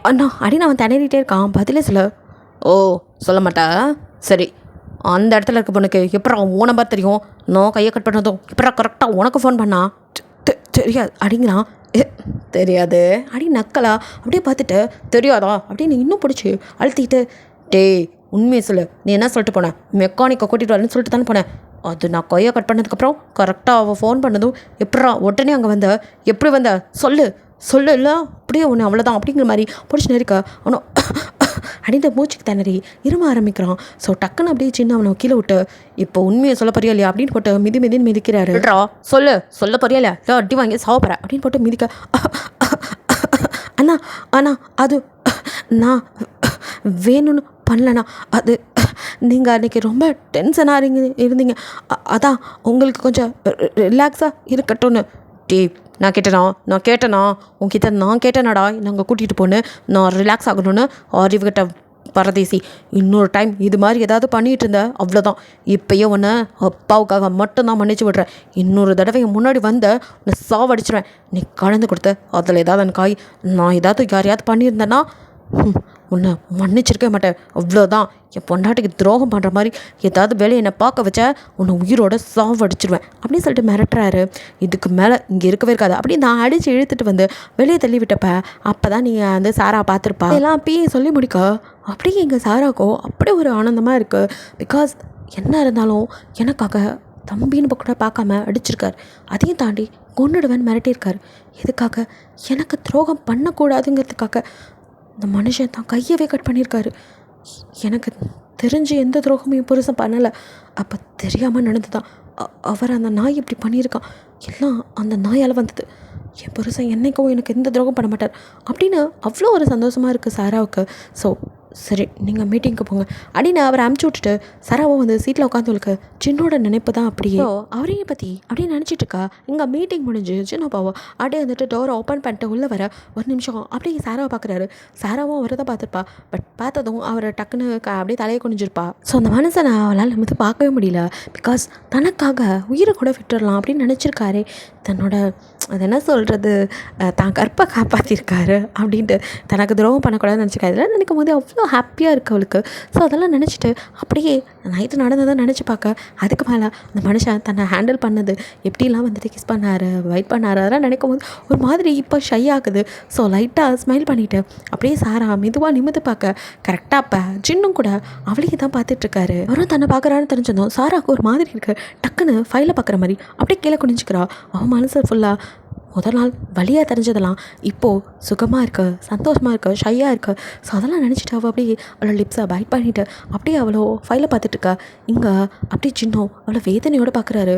அண்ணா அப்படின்னு அவன் திணறிட்டே இருக்கான். பதிலே சொல்ல. ஓ சொல்ல மாட்டா, சரி அந்த இடத்துல இருக்க பொண்ணுக்கு எப்படா உன் நம்பர் தெரியும், நான் கையை கட் பண்ணதும் எப்படா கரெக்டாக உனக்கு ஃபோன் பண்ணா தெரியாது அப்படிங்கிறான். தெரியாது அப்படின்னு நக்கலா அப்படியே பார்த்துட்டு தெரியாதா அப்படின்னு இன்னும் பிடிச்சி அழுத்திக்கிட்டு டேய் உண்மையை சொல்லு, நீ என்ன சொல்லிட்டு போனேன், மெக்கானிக்கை கூட்டிகிட்டு வரேன்னு சொல்லிட்டு தானே போனேன். அது நான் கையை கட் பண்ணதுக்கப்புறம் கரெக்டாக அவள் ஃபோன் பண்ணதும் எப்படா உடனே அங்கே வந்த, எப்படி வந்த சொல்லு சொல்லு, இல்லை அப்படியே ஒன்று அவ்வளோதான் அப்படிங்கிற மாதிரி பிடிச்சி நெருக்க அவனும் அப்படின்ற மூச்சுக்கு திணறி இரும ஆரம்பிக்கிறான். ஸோ டக்குன்னு அப்படியே சின்ன அவனை கீழே விட்டு இப்போ உண்மையை சொல்ல போறியா இல்லையா அப்படின்னு போட்டு மிதின்னு மிதிக்கிறாரு. சொல்ல போறியா இல்லையா, இல்லை அடி வாங்கி சாப்பிட்றேன் அப்படின்னு போட்டு மிதிக்க. அண்ணா அண்ணா அது நான் வேணும்னு பண்ணலண்ணா, அது நீங்கள் அன்றைக்கி ரொம்ப டென்ஷனாக இருந்தீங்க, அதான் உங்களுக்கு கொஞ்சம் ரிலாக்ஸாக இருக்கட்டும்னு. நான் கேட்டேனா உங்ககிட்ட நான் கேட்டேனாடா நாங்கள் கூட்டிகிட்டு போனேன் நான் ரிலாக்ஸ் ஆகணும்னு. அறிவுகிட்ட பரதேசி, இன்னொரு டைம் இது மாதிரி ஏதாவது பண்ணிகிட்டு இருந்த அவ்வளோதான், இப்போயே ஒன்று அப்பாவுக்காக மட்டும்தான் மன்னிச்சு விட்றேன். இன்னொரு தடவை முன்னாடி வந்த உன்னை சாவடிச்சிடுவேன். நீ கலந்து கொடுத்த அதில் ஏதாவது எனக்கு நான் ஏதாவது யாரையாவது பண்ணியிருந்தேன்னா உன்னை மன்னிச்சிருக்கவே மாட்டேன், அவ்வளோதான். என் பொண்டாட்டிக்கு துரோகம் பண்ணுற மாதிரி ஏதாவது வேலையை என்னை பார்க்க வச்ச உன்னை உயிரோட சாவடிச்சிடுவேன் அப்படின்னு சொல்லிட்டு மிரட்டுறாரு. இதுக்கு மேலே இங்கே இருக்கவே இருக்காது அப்படி நான் அடித்து இழுத்துட்டு வந்து வெளியே தள்ளி விட்டப்ப அப்போ தான் நீங்கள் வந்து சாரா பார்த்துருப்பா. எல்லாம் அப்பயே சொல்லி முடிக்க அப்படியே எங்கள் சாராக்கோ அப்படியே ஒரு ஆனந்தமாக இருக்குது. பிகாஸ் என்ன இருந்தாலும் எனக்காக தம்பின்னு கூட பார்க்காம அடிச்சிருக்கார். அதையும் தாண்டி கொன்னுடுவேன் மிரட்டியிருக்காரு. எதுக்காக? எனக்கு துரோகம் பண்ணக்கூடாதுங்கிறதுக்காக. இந்த மனுஷன் தான் கையவே கட் பண்ணியிருக்காரு. எனக்கு தெரிஞ்சு எந்த துரோகமும் என் புருஷன் பண்ணலை. அப்போ தெரியாமல் நடந்து தான் அவர் அந்த நாய் இப்படி பண்ணியிருக்கான். எல்லாம் அந்த நாயால் வந்தது. என் புருஷன் என்னைக்கும் எனக்கு எந்த துரோகம் பண்ண மாட்டார் அப்படின்னு அவ்வளோ ஒரு சந்தோஷமாக இருக்குது சாராவுக்கு. ஸோ சரி நீங்கள் மீட்டிங்க்கு போங்க அப்படின்னு அவரை அமுச்சு விட்டுட்டு சாராவும் வந்து சீட்டில் உட்காந்துருக்கு. சின்னோட நினைப்பு தான் அப்படியே அவரையும் பற்றி அப்படியே நினச்சிட்டு இருக்கா. இங்கே மீட்டிங் முடிஞ்சு சின்ன பாவோ அப்படியே வந்துட்டு டோரை ஓப்பன் பண்ணிட்டு உள்ளே வர ஒரு நிமிஷம் அப்படியே சாராவை பார்க்குறாரு. சாராவும் அவரை தான் பார்த்துருப்பா. பட் பார்த்ததும் அவரை டக்குன்னு அப்படியே தலையை குனிஞ்சிருப்பா. ஸோ அந்த மனுஷனை அவளால் நிமித்து பார்க்கவே முடியல. பிகாஸ் தனக்காக உயிரை கூட விட்டுடலாம் அப்படின்னு நினச்சிருக்காரு. தன்னோட அது என்ன சொல்கிறது, தான் கற்பை காப்பாற்றிருக்காரு அப்படின்ட்டு தனக்கு துரோகம் பண்ணக்கூடாதுன்னு நினச்சிருக்காரு. இதெல்லாம் நினைக்கும் போது அவ்வளோ ஹாப்பியாக இருக்குது அவளுக்கு. ஸோ அதெல்லாம் நினச்சிட்டு அப்படியே நைட்டு நடந்ததை நினச்சி பார்க்க அதுக்கு மேலே அந்த மனுஷன் தன்னை ஹேண்டில் பண்ணது எப்படிலாம் வந்துட்டு கிஸ் பண்ணார், வெயிட் பண்ணார், அதெல்லாம் நினைக்கும் போது ஒரு மாதிரி இப்போ ஷை ஆகுது. ஸோ லைட்டாக ஸ்மைல் பண்ணிவிட்டு அப்படியே சாரா மெதுவாக நிமிந்து பார்க்க கரெக்டாக அப்போ சின்னும் கூட அவளையே தான் பார்த்துட்ருக்காரு. அவரும் தன்னை பார்க்குறான்னு தெரிஞ்சதும் சாராவுக்கு ஒரு மாதிரி இருக்குது. டக்குன்னு ஃபைலை பார்க்குற மாதிரி அப்படியே கீழே குனிஞ்சிக்கிறா. அவன் மனசு ஃபுல்லாக முதல் நாள் வழியாக தெரிஞ்சதெல்லாம் இப்போது சுகமாக இருக்குது, சந்தோஷமாக இருக்குது, ஷையாக இருக்குது. ஸோ அதெல்லாம் நினச்சிட்டு அவள் அப்படியே அவளோட லிப்ஸை பைட் பண்ணிவிட்டு அப்படியே அவ்வளோ ஃபைலை பார்த்துட்ருக்கா. இங்கே அப்படியே சின்னம் அவளை வேதனையோடு பார்க்குறாரு.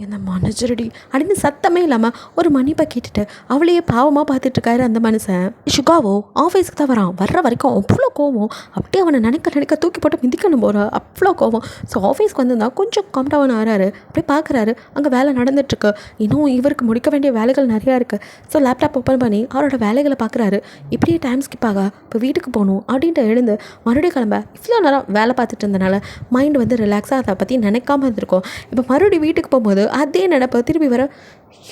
என்ன மனஜரடி அப்படின்னு சத்தமே இல்லாமல் ஒரு மன்னிப்பை கேட்டுட்டு அவளையே பாவமாக பார்த்துட்ருக்காரு அந்த மனுஷன். சுகாவோ ஆஃபீஸுக்கு தான் வரான். வர்ற வரைக்கும் அவ்வளோ கோவம். அப்படியே அவனை நினைக்க தூக்கி போட்டு மிதிக்கணும் போகிற அவ்வளோ கோவம். ஸோ ஆஃபீஸ்க்கு வந்திருந்தா கொஞ்சம் காம்டாவன் ஆறாரு. அப்படியே பார்க்குறாரு அங்கே வேலை நடந்துட்டுருக்கு. இன்னும் இவருக்கு முடிக்க வேண்டிய வேலைகள் நிறையா இருக்குது. ஸோ லேப்டாப் ஓப்பன் பண்ணி அவரோட வேலைகளை பார்க்குறாரு. இப்படியே டைம் ஸ்கிப் ஆக இப்போ வீட்டுக்கு போகணும் அப்படின்ட்டு எழுந்து மறுபடியும் கிளம்ப இவ்வளோ நேரம் வேலை பார்த்துட்டு இருந்தனால மைண்ட் வந்து ரிலாக்ஸாக அதை பற்றி நினைக்காம இருந்திருக்கும். இப்போ மறுபடியும் வீட்டுக்கு போகும்போது அதே நினைப்ப திரும்பி வர.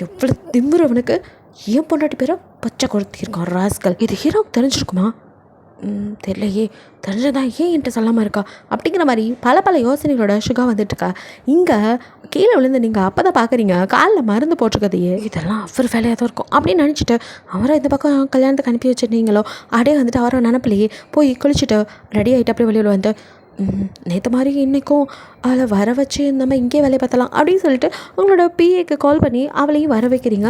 எவ்வளோ திம்புறவனுக்கு ஏன் பொண்டாட்டி பேரை பச்சை கொடுத்திருக்கான் ராஸ்கல். இது ஹீரோவுக்கு தெரிஞ்சிருக்குமா? தெரியலையே. தெரிஞ்சதா ஏன் என்கிட்ட சொல்லாமல் இருக்கா அப்படிங்கிற மாதிரி பல யோசனைகளோட சுகா வந்துட்டுருக்கா. இங்கே கீழே விழுந்து நீங்கள் அப்போ தான் பார்க்குறீங்க காலில் மருந்து போட்டிருக்கதையே. இதெல்லாம் அவர் வேலையாக தான் இருக்கும் அப்படின்னு நினச்சிட்டு அவரை இந்த பக்கம் கல்யாணத்துக்கு அனுப்பி வச்சுருந்தீங்களோ அப்படியே வந்துட்டு அவரை நினப்பிலேயே போய் குளிச்சுட்டு ரெடி ஆகிட்டு அப்படியே வெளியில் வந்து நேற்று மாதிரி இன்றைக்கும் அவளை வர வச்சு நம்ம இங்கே வேலையை பார்த்தலாம் அப்படின்னு சொல்லிட்டு உங்களோட பிஏக்கு கால் பண்ணி அவளையும் வர வைக்கிறீங்க.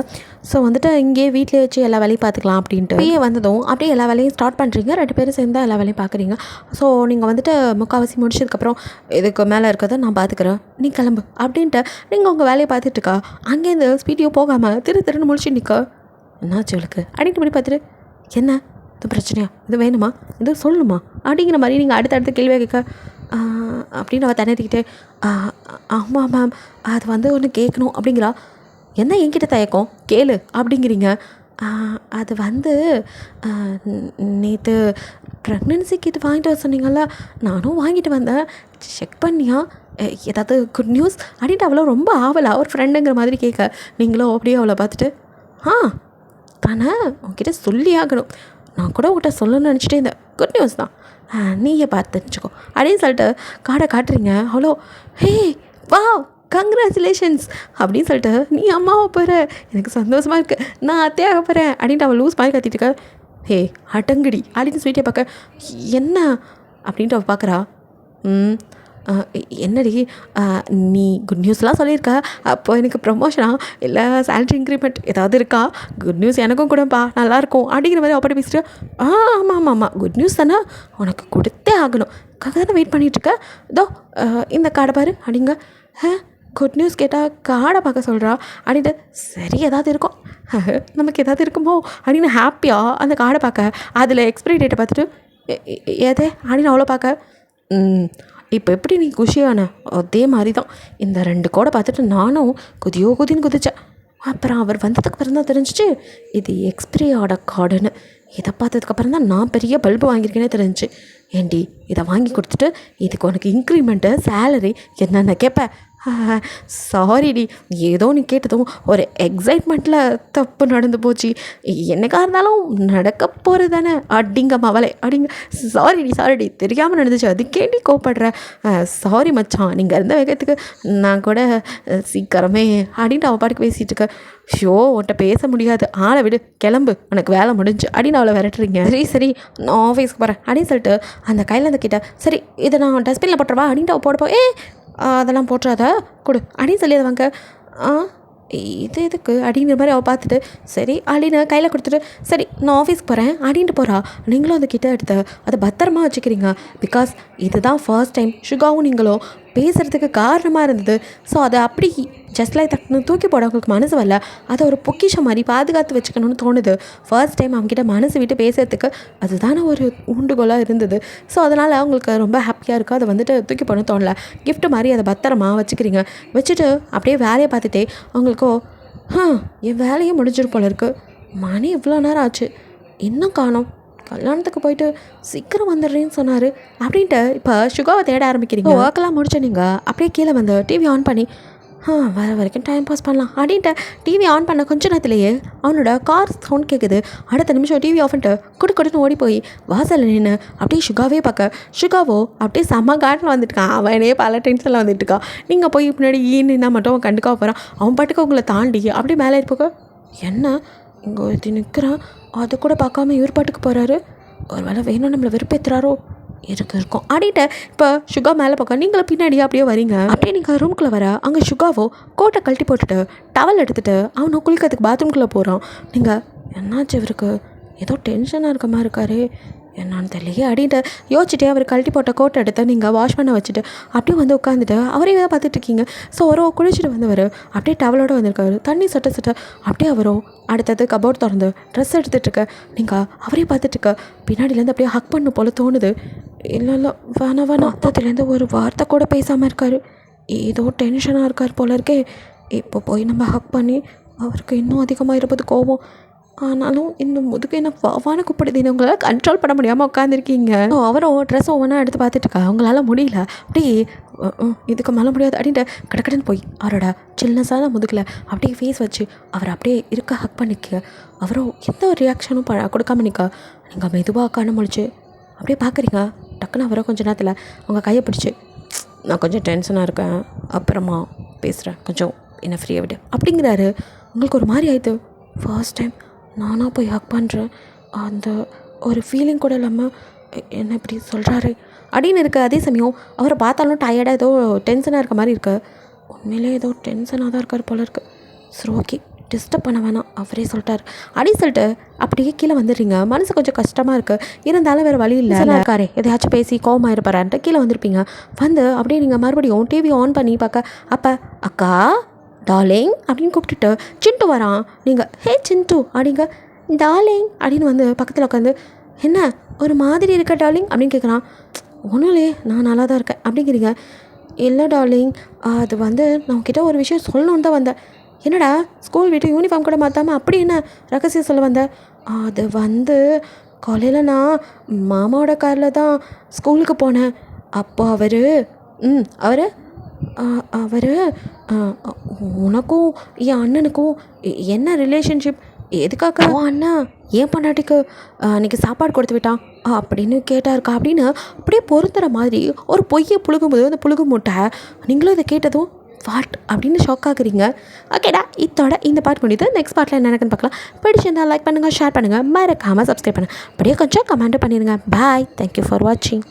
ஸோ வந்துட்டு இங்கேயே வீட்டிலே வச்சு எல்லா வேலையும் பார்த்துக்கலாம் அப்படின்ட்டு பிஏ வந்ததும் அப்படியே எல்லா வேலையும் ஸ்டார்ட் பண்ணுறீங்க. 2 பேரும் சேர்ந்து எல்லா வேலையும் பார்க்குறீங்க. ஸோ நீங்கள் வந்துட்டு முக்கால்வாசி முடிச்சதுக்கப்புறம் இதுக்கு மேலே இருக்கிறத நான் பார்த்துக்கிறேன், நீ கிளம்பு அப்படின்ட்டு நீங்கள் உங்கள் வேலையை பார்த்துட்ருக்கா. அங்கேருந்து ஸ்பீடியோ போகாமல் திருன்னு முடிச்சு நிற்க. என்னாச்சு அவளுக்கு அப்படின்ட்டு இப்படி பார்த்துட்டு என்ன இது பிரச்சனையா, இது வேணுமா, இது சொல்லணுமா அப்படிங்கிற மாதிரி நீங்கள் அடுத்தடுத்த கேள்வியாக கேட்க அப்படின்னு அவள் திணறிக்கிட்டே ஆமாம் மேம் அது வந்து ஒன்று கேட்கணும் அப்படிங்கிறா. என்ன என்கிட்ட தயக்கம் கேளு அப்படிங்கிறீங்க. அது வந்து நேற்று ப்ரெக்னென்சிக்கு இது வாங்கிட்டு வர சொன்னீங்களா, நானும் வாங்கிட்டு வந்தேன். செக் பண்ணியா ஏதாவது குட் நியூஸ் அப்படின்ட்டு அவ்வளோ ரொம்ப ஆவலா ஒரு ஃப்ரெண்டுங்கிற மாதிரி கேட்க நீங்களும் அப்படியே அவளை பார்த்துட்டு தானே உங்ககிட்ட சொல்லி ஆகணும், நான் கூட உங்கள்கிட்ட சொல்லணும்னு நினச்சிட்டே இந்த குட் நியூஸ் தான், நீயே பார்த்து தெரிஞ்சுக்கோ அப்படின்னு சொல்லிட்டு கார்டை காட்டுறீங்க. அவ்வளோ ஹே வா கங்க்ராச்சுலேஷன்ஸ் அப்படின்னு சொல்லிட்டு நீ அம்மாவை போகிற, எனக்கு சந்தோஷமாக இருக்குது, நான் அத்தையாக போகிறேன் அப்படின்ட்டு அவள் லூஸ் மாதிரி கத்திட்டு இருக்க. ஹே அடங்குடி அப்படின்னு ஸ்வீட்டை பார்க்க என்ன அப்படின்ட்டு அவள் பார்க்குறா. என்னடி நீ குட் நியூஸ்லாம் சொல்லியிருக்க, அப்போ எனக்கு ப்ரமோஷனா இல்லை சேலரி இன்க்ரிமெண்ட் ஏதாவது இருக்கா, குட் நியூஸ் எனக்கும் கூடப்பா நல்லாயிருக்கும் அப்படிங்கிற மாதிரி அப்படி பேசிட்டு ஆமாம் குட் நியூஸ் தானே உனக்கு கொடுத்தே ஆகணும், தானே வெயிட் பண்ணிகிட்ருக்க, இதோ இந்த கார்டை பாரு அப்படிங்க. குட் நியூஸ் கேட்டால் கார்டை பார்க்க சொல்கிறா அப்படின்ட்டு சரி ஏதாவது இருக்கும் நமக்கு ஏதாவது இருக்குமோ அப்படின்னு ஹாப்பியாக அந்த கார்டை பார்க்க அதில் எக்ஸ்பைரி டேட்டை பார்த்துட்டு ஏதே அப்படின்னு அவ்வளோ பார்க்க இப்போ எப்படி நீ குஷியான அதே மாதிரி தான் இந்த 2 கோடை பார்த்துட்டு நானும் குதின்னு குதித்தேன். அப்புறம் அவர் வந்ததுக்கு அப்புறம் தான் தெரிஞ்சிச்சு இது எக்ஸ்பிரியோட கார்டுன்னு. இதை பார்த்ததுக்கப்புறம் தான் நான் பெரிய பல்பு வாங்கியிருக்கேனே தெரிஞ்சிச்சு. ஏண்டி இதை வாங்கி கொடுத்துட்டு இதுக்கு உனக்கு இன்க்ரிமெண்ட்டு சேலரி என்னென்ன கேட்பேன். சாரிடி ஏதோ நீ கேட்டதும் ஒரு எக்ஸைட்மெண்ட்டில் தப்பு நடந்து போச்சு, என்னைக்காக இருந்தாலும் நடக்க போகிறது தானே அப்படிங்க மவளை அப்படிங்க. சாரிடி தெரியாமல் நடந்துச்சு, அதுக்கேண்டி கோவப்படுற. சாரி மச்சான் நீங்கள் இருந்த வேகத்துக்கு நான் கூட சீக்கிரமே அப்படின்ட்டு அவள் பாட்டுக்கு பேசிகிட்டு இருக்க. ஷோ உன்ட்ட பேச முடியாது, ஆளை விடு கிளம்பு உனக்கு வேலை முடிஞ்சு அப்படின்னு அவளை விரட்டுறீங்க. சரி நான் ஆஃபீஸ்க்கு போகிறேன் அப்படின்னு சொல்லிட்டு அந்த கையில் அந்த கிட்ட சரி இதை நான் டஸ்ட்பினில் போட்டுருவா அப்படின்ட்டு அவள் போடப்போ அதெல்லாம் போட்டுறாத கொடு அப்படின்னு சொல்லி அதை வாங்க. இது எதுக்கு அப்படிங்கிற மாதிரி அவள் பார்த்துட்டு சரி அப்படின்னு கையில் கொடுத்துட்டு சரி நான் ஆஃபீஸ்க்கு போகிறேன் அப்படின்ட்டு போகிறா. நீங்களும் அந்த கிட்ட எடுத்து அதை பத்திரமா வச்சுக்கிறீங்க. பிகாஸ் இதுதான் ஃபர்ஸ்ட் டைம் சுகாவும் நீங்களும் பேசுகிறதுக்கு காரணமாக இருந்தது. ஸோ அதை அப்படி ஜஸ்ட் லைக் தட்டுன்னு தூக்கி போட அவங்களுக்கு மனசு வரல. அதை ஒரு பொக்கிஷம் மாதிரி பாதுகாத்து வச்சுக்கணும்னு தோணுது. ஃபர்ஸ்ட் டைம் அவங்ககிட்ட மனசு விட்டு பேசுறதுக்கு அதுதானே ஒரு ஊண்டுகோலாக இருந்தது. ஸோ அதனால் அவங்களுக்கு ரொம்ப ஹாப்பியாக இருக்குது. அதை வந்துட்டு தூக்கி போட தோணல. கிஃப்ட் மாதிரி அதை பத்திரமா வச்சுக்கிறீங்க. வச்சுட்டு அப்படியே வேலையை பார்த்துட்டே அவங்களுக்கோ என் வேலையே முடிஞ்சிரு போல இருக்குது. மணி இவ்வளோ நேரம் ஆச்சு இன்னும் காணோம். கல்யாணத்துக்கு போயிட்டு சீக்கிரம் வந்துடுறேன்னு சொன்னார் அப்படின்ட்டு இப்போ சுகாவை தேட ஆரம்பிக்கிறீங்க. ஒர்க்கெல்லாம் முடிச்ச நீங்கள் அப்படியே கீழே வந்து டிவி ஆன் பண்ணி வர வரைக்கும் டைம் பாஸ் பண்ணலாம் அப்படின்ட்டு டிவி ஆன் பண்ண கொஞ்ச நேரத்துலேயே அவனோட கார் சவுண்ட் கேட்குது. அடுத்த நிமிஷம் டிவி ஆஃப் பண்ணிட்டு கொடுன்னு ஓடி போய் வாசலில் நின்று அப்படியே சுகாவே பார்க்க சுகாவோ அப்படியே செம்ம காட்டில் வந்துட்டுருக்கான். அவனே பல டென்ஷனில் வந்துட்டுருக்கான். நீங்கள் போய் பின்னாடி ஈன்னா மட்டும் அவன் கண்டுக்காக போகிறான். அவன் பாட்டுக்கு உங்களை தாண்டி அப்படியே மேலே இருப்போக்க என்ன இங்கே ஒருத்தி நிற்கிறான். அதை கூட பார்க்காம இவர் பாட்டுக்கு போகிறாரு. ஒரு வேளை வேணும் நம்மளை வெறுப்பேற்றுறாரோ இருக்கும் அப்படின்ட்டு இப்போ சுகா மேலே பார்க்க நீங்களும் பின்னாடியே அப்படியே வரீங்க. அப்படியே நீங்கள் ரூம்குள்ளே வர அங்கே சுகாவோ கோட்டை கழட்டி போட்டுட்டு டவல் எடுத்துகிட்டு அவனை குளிக்கிறதுக்கு பாத்ரூம்குள்ளே போகிறான். நீங்கள் என்னாச்சு இவருக்கு ஏதோ டென்ஷனாக இருக்க மாதிரி இருக்காரு என்னான்னு தெரியலையே அப்படின்ட்டு யோசிச்சுட்டே அவர் கழட்டி போட்ட கோட்டை எடுத்து நீங்கள் வாஷ் பண்ண வச்சுட்டு அப்படியே வந்து உட்காந்துட்டு அவரே தான் பார்த்துட்ருக்கீங்க. ஸோ அவரும் குளிச்சுட்டு வந்தவர் அப்படியே டவலோடு வந்திருக்காரு. தண்ணி சட்ட அப்படியே அவரும் அடுத்தது கபோர்ட் திறந்து ட்ரெஸ் எடுத்துகிட்ருக்க நீங்கள் அவரே பார்த்துட்ருக்க பின்னாடியிலேருந்து அப்படியே ஹக் பண்ணு போல் தோணுது. இல்லை வேணாம் அத்தத்துலேருந்து ஒரு வார்த்தை கூட பேசாமல் இருக்கார். ஏதோ டென்ஷனாக இருக்கார் போல இருக்கே. இப்போ போய் நம்ம ஹக் பண்ணி அவருக்கு இன்னும் அதிகமாக இருப்பது கோபம். ஆனாலும் இந்த முதுகு என்ன வாவான கூப்பிடுது. உங்களால் கண்ட்ரோல் பண்ண முடியாமல் உட்காந்துருக்கீங்க. அவரும் ட்ரெஸ் ஒவ்வொன்றா எடுத்து பார்த்துட்ருக்கா. அவங்களால முடியல. அப்படியே இதுக்கு மேலே முடியாது அப்படின்ட்டு கடக்கடன்னு போய் அவரோட சில்னஸான முதுகில் அப்படியே ஃபேஸ் வச்சு அவர் அப்படியே இருக்க ஹக் பண்ணிக்க. அவரும் எந்த ஒரு ரியாக்ஷனும் கொடுக்காம நிற்க. நீங்கள் மெதுவாக கண்ணு முழிச்சு அப்படியே பார்க்குறீங்க. டக்குன்னு அவரை கொஞ்சம் நேரத்தில் அவங்க கையை பிடிச்சி நான் கொஞ்சம் டென்ஷனாக இருக்கேன் அப்புறமா பேசுகிறேன் கொஞ்சம் என்ன ஃப்ரீயாக விடு அப்படிங்கிறாரு. உங்களுக்கு ஒரு மாதிரி ஆயிடுது. ஃபர்ஸ்ட் டைம் நானாக போய் ஹக் பண்ணுறேன். அந்த ஒரு ஃபீலிங் கூட இல்லாமல் என்ன இப்படி சொல்கிறாரு அப்படின்னு இருக்குது. அதே சமயம் அவரை பார்த்தாலும் டயர்டாக ஏதோ டென்ஷனாக இருக்க மாதிரி இருக்குது. உண்மையிலே ஏதோ டென்ஷனாக தான் இருக்கார் போல இருக்குது. சரி ஓகே டிஸ்டர்ப் பண்ண வேணாம் அவரே சொல்லிட்டார் அப்படின்னு சொல்லிட்டு அப்படியே கீழே வந்துடுறீங்க. மனசு கொஞ்சம் கஷ்டமாக இருக்குது. இருந்தாலும் வேறு வழி இல்லை இருக்காரே எதையாச்சும் பேசி கோவமாக இருப்பாரான்ட்டு கீழே வந்திருப்பீங்க. வந்து அப்படியே நீங்கள் மறுபடியும் டிவி ஆன் பண்ணி பார்க்க அப்போ அக்கா டார்லிங் அப்படின்னு கூப்பிட்டுட்டு சிண்டு வரான். நீங்கள் ஹே சிண்டு அப்படிங்க டார்லிங் அப்படின்னு வந்து பக்கத்தில் உட்காந்து என்ன ஒரு மாதிரி இருக்க டார்லிங் அப்படின்னு கேட்குறான். ஒன்றும் இல்லையே நான் நல்லா தான் இருக்கேன் அப்படிங்கிறீங்க. இல்லை டார்லிங் அது வந்து நான் உங்ககிட்ட ஒரு விஷயம் சொல்லணுன்னு தான் வந்தேன். என்னடா ஸ்கூல் விட்டு யூனிஃபார்ம் கூட மாற்றாமல் அப்படி என்ன ரகசியம் சொல்ல வந்தேன். அது வந்து காலையில் நான் மாமாவோட காரில் தான் ஸ்கூலுக்கு போனேன். அப்போ அவர் உனக்கும் என் அண்ணனுக்கும் என்ன ரிலேஷன்ஷிப் எதுக்காக அண்ணா ஏன் பொண்டாட்டிக்கு அன்றைக்கி சாப்பாடு கொடுத்து விட்டான் அப்படின்னு கேட்டாருக்கா அப்படின்னு அப்படியே பொறுத்துற மாதிரி ஒரு பொய்யை புழுகும்போது அந்த புழுகு மூட்டை நீங்களும் இதை கேட்டதும் வாட் அப்படின்னு ஷாக் ஆகுறீங்க. ஓகேடா இதோட இந்த பார்ட் முடியுது. நெக்ஸ்ட் பார்ட்டில் என்ன நடக்குன்னு பார்க்கலாம். பிடிச்சிருந்தால் லைக் பண்ணுங்கள் ஷேர் பண்ணுங்கள் மறக்காமல் சப்ஸ்கிரைப் பண்ணுங்கள். அப்படியே கொஞ்சம் கமெண்ட் பண்ணிடுங்க. பாய் தேங்க்யூ ஃபார் வாட்சிங்.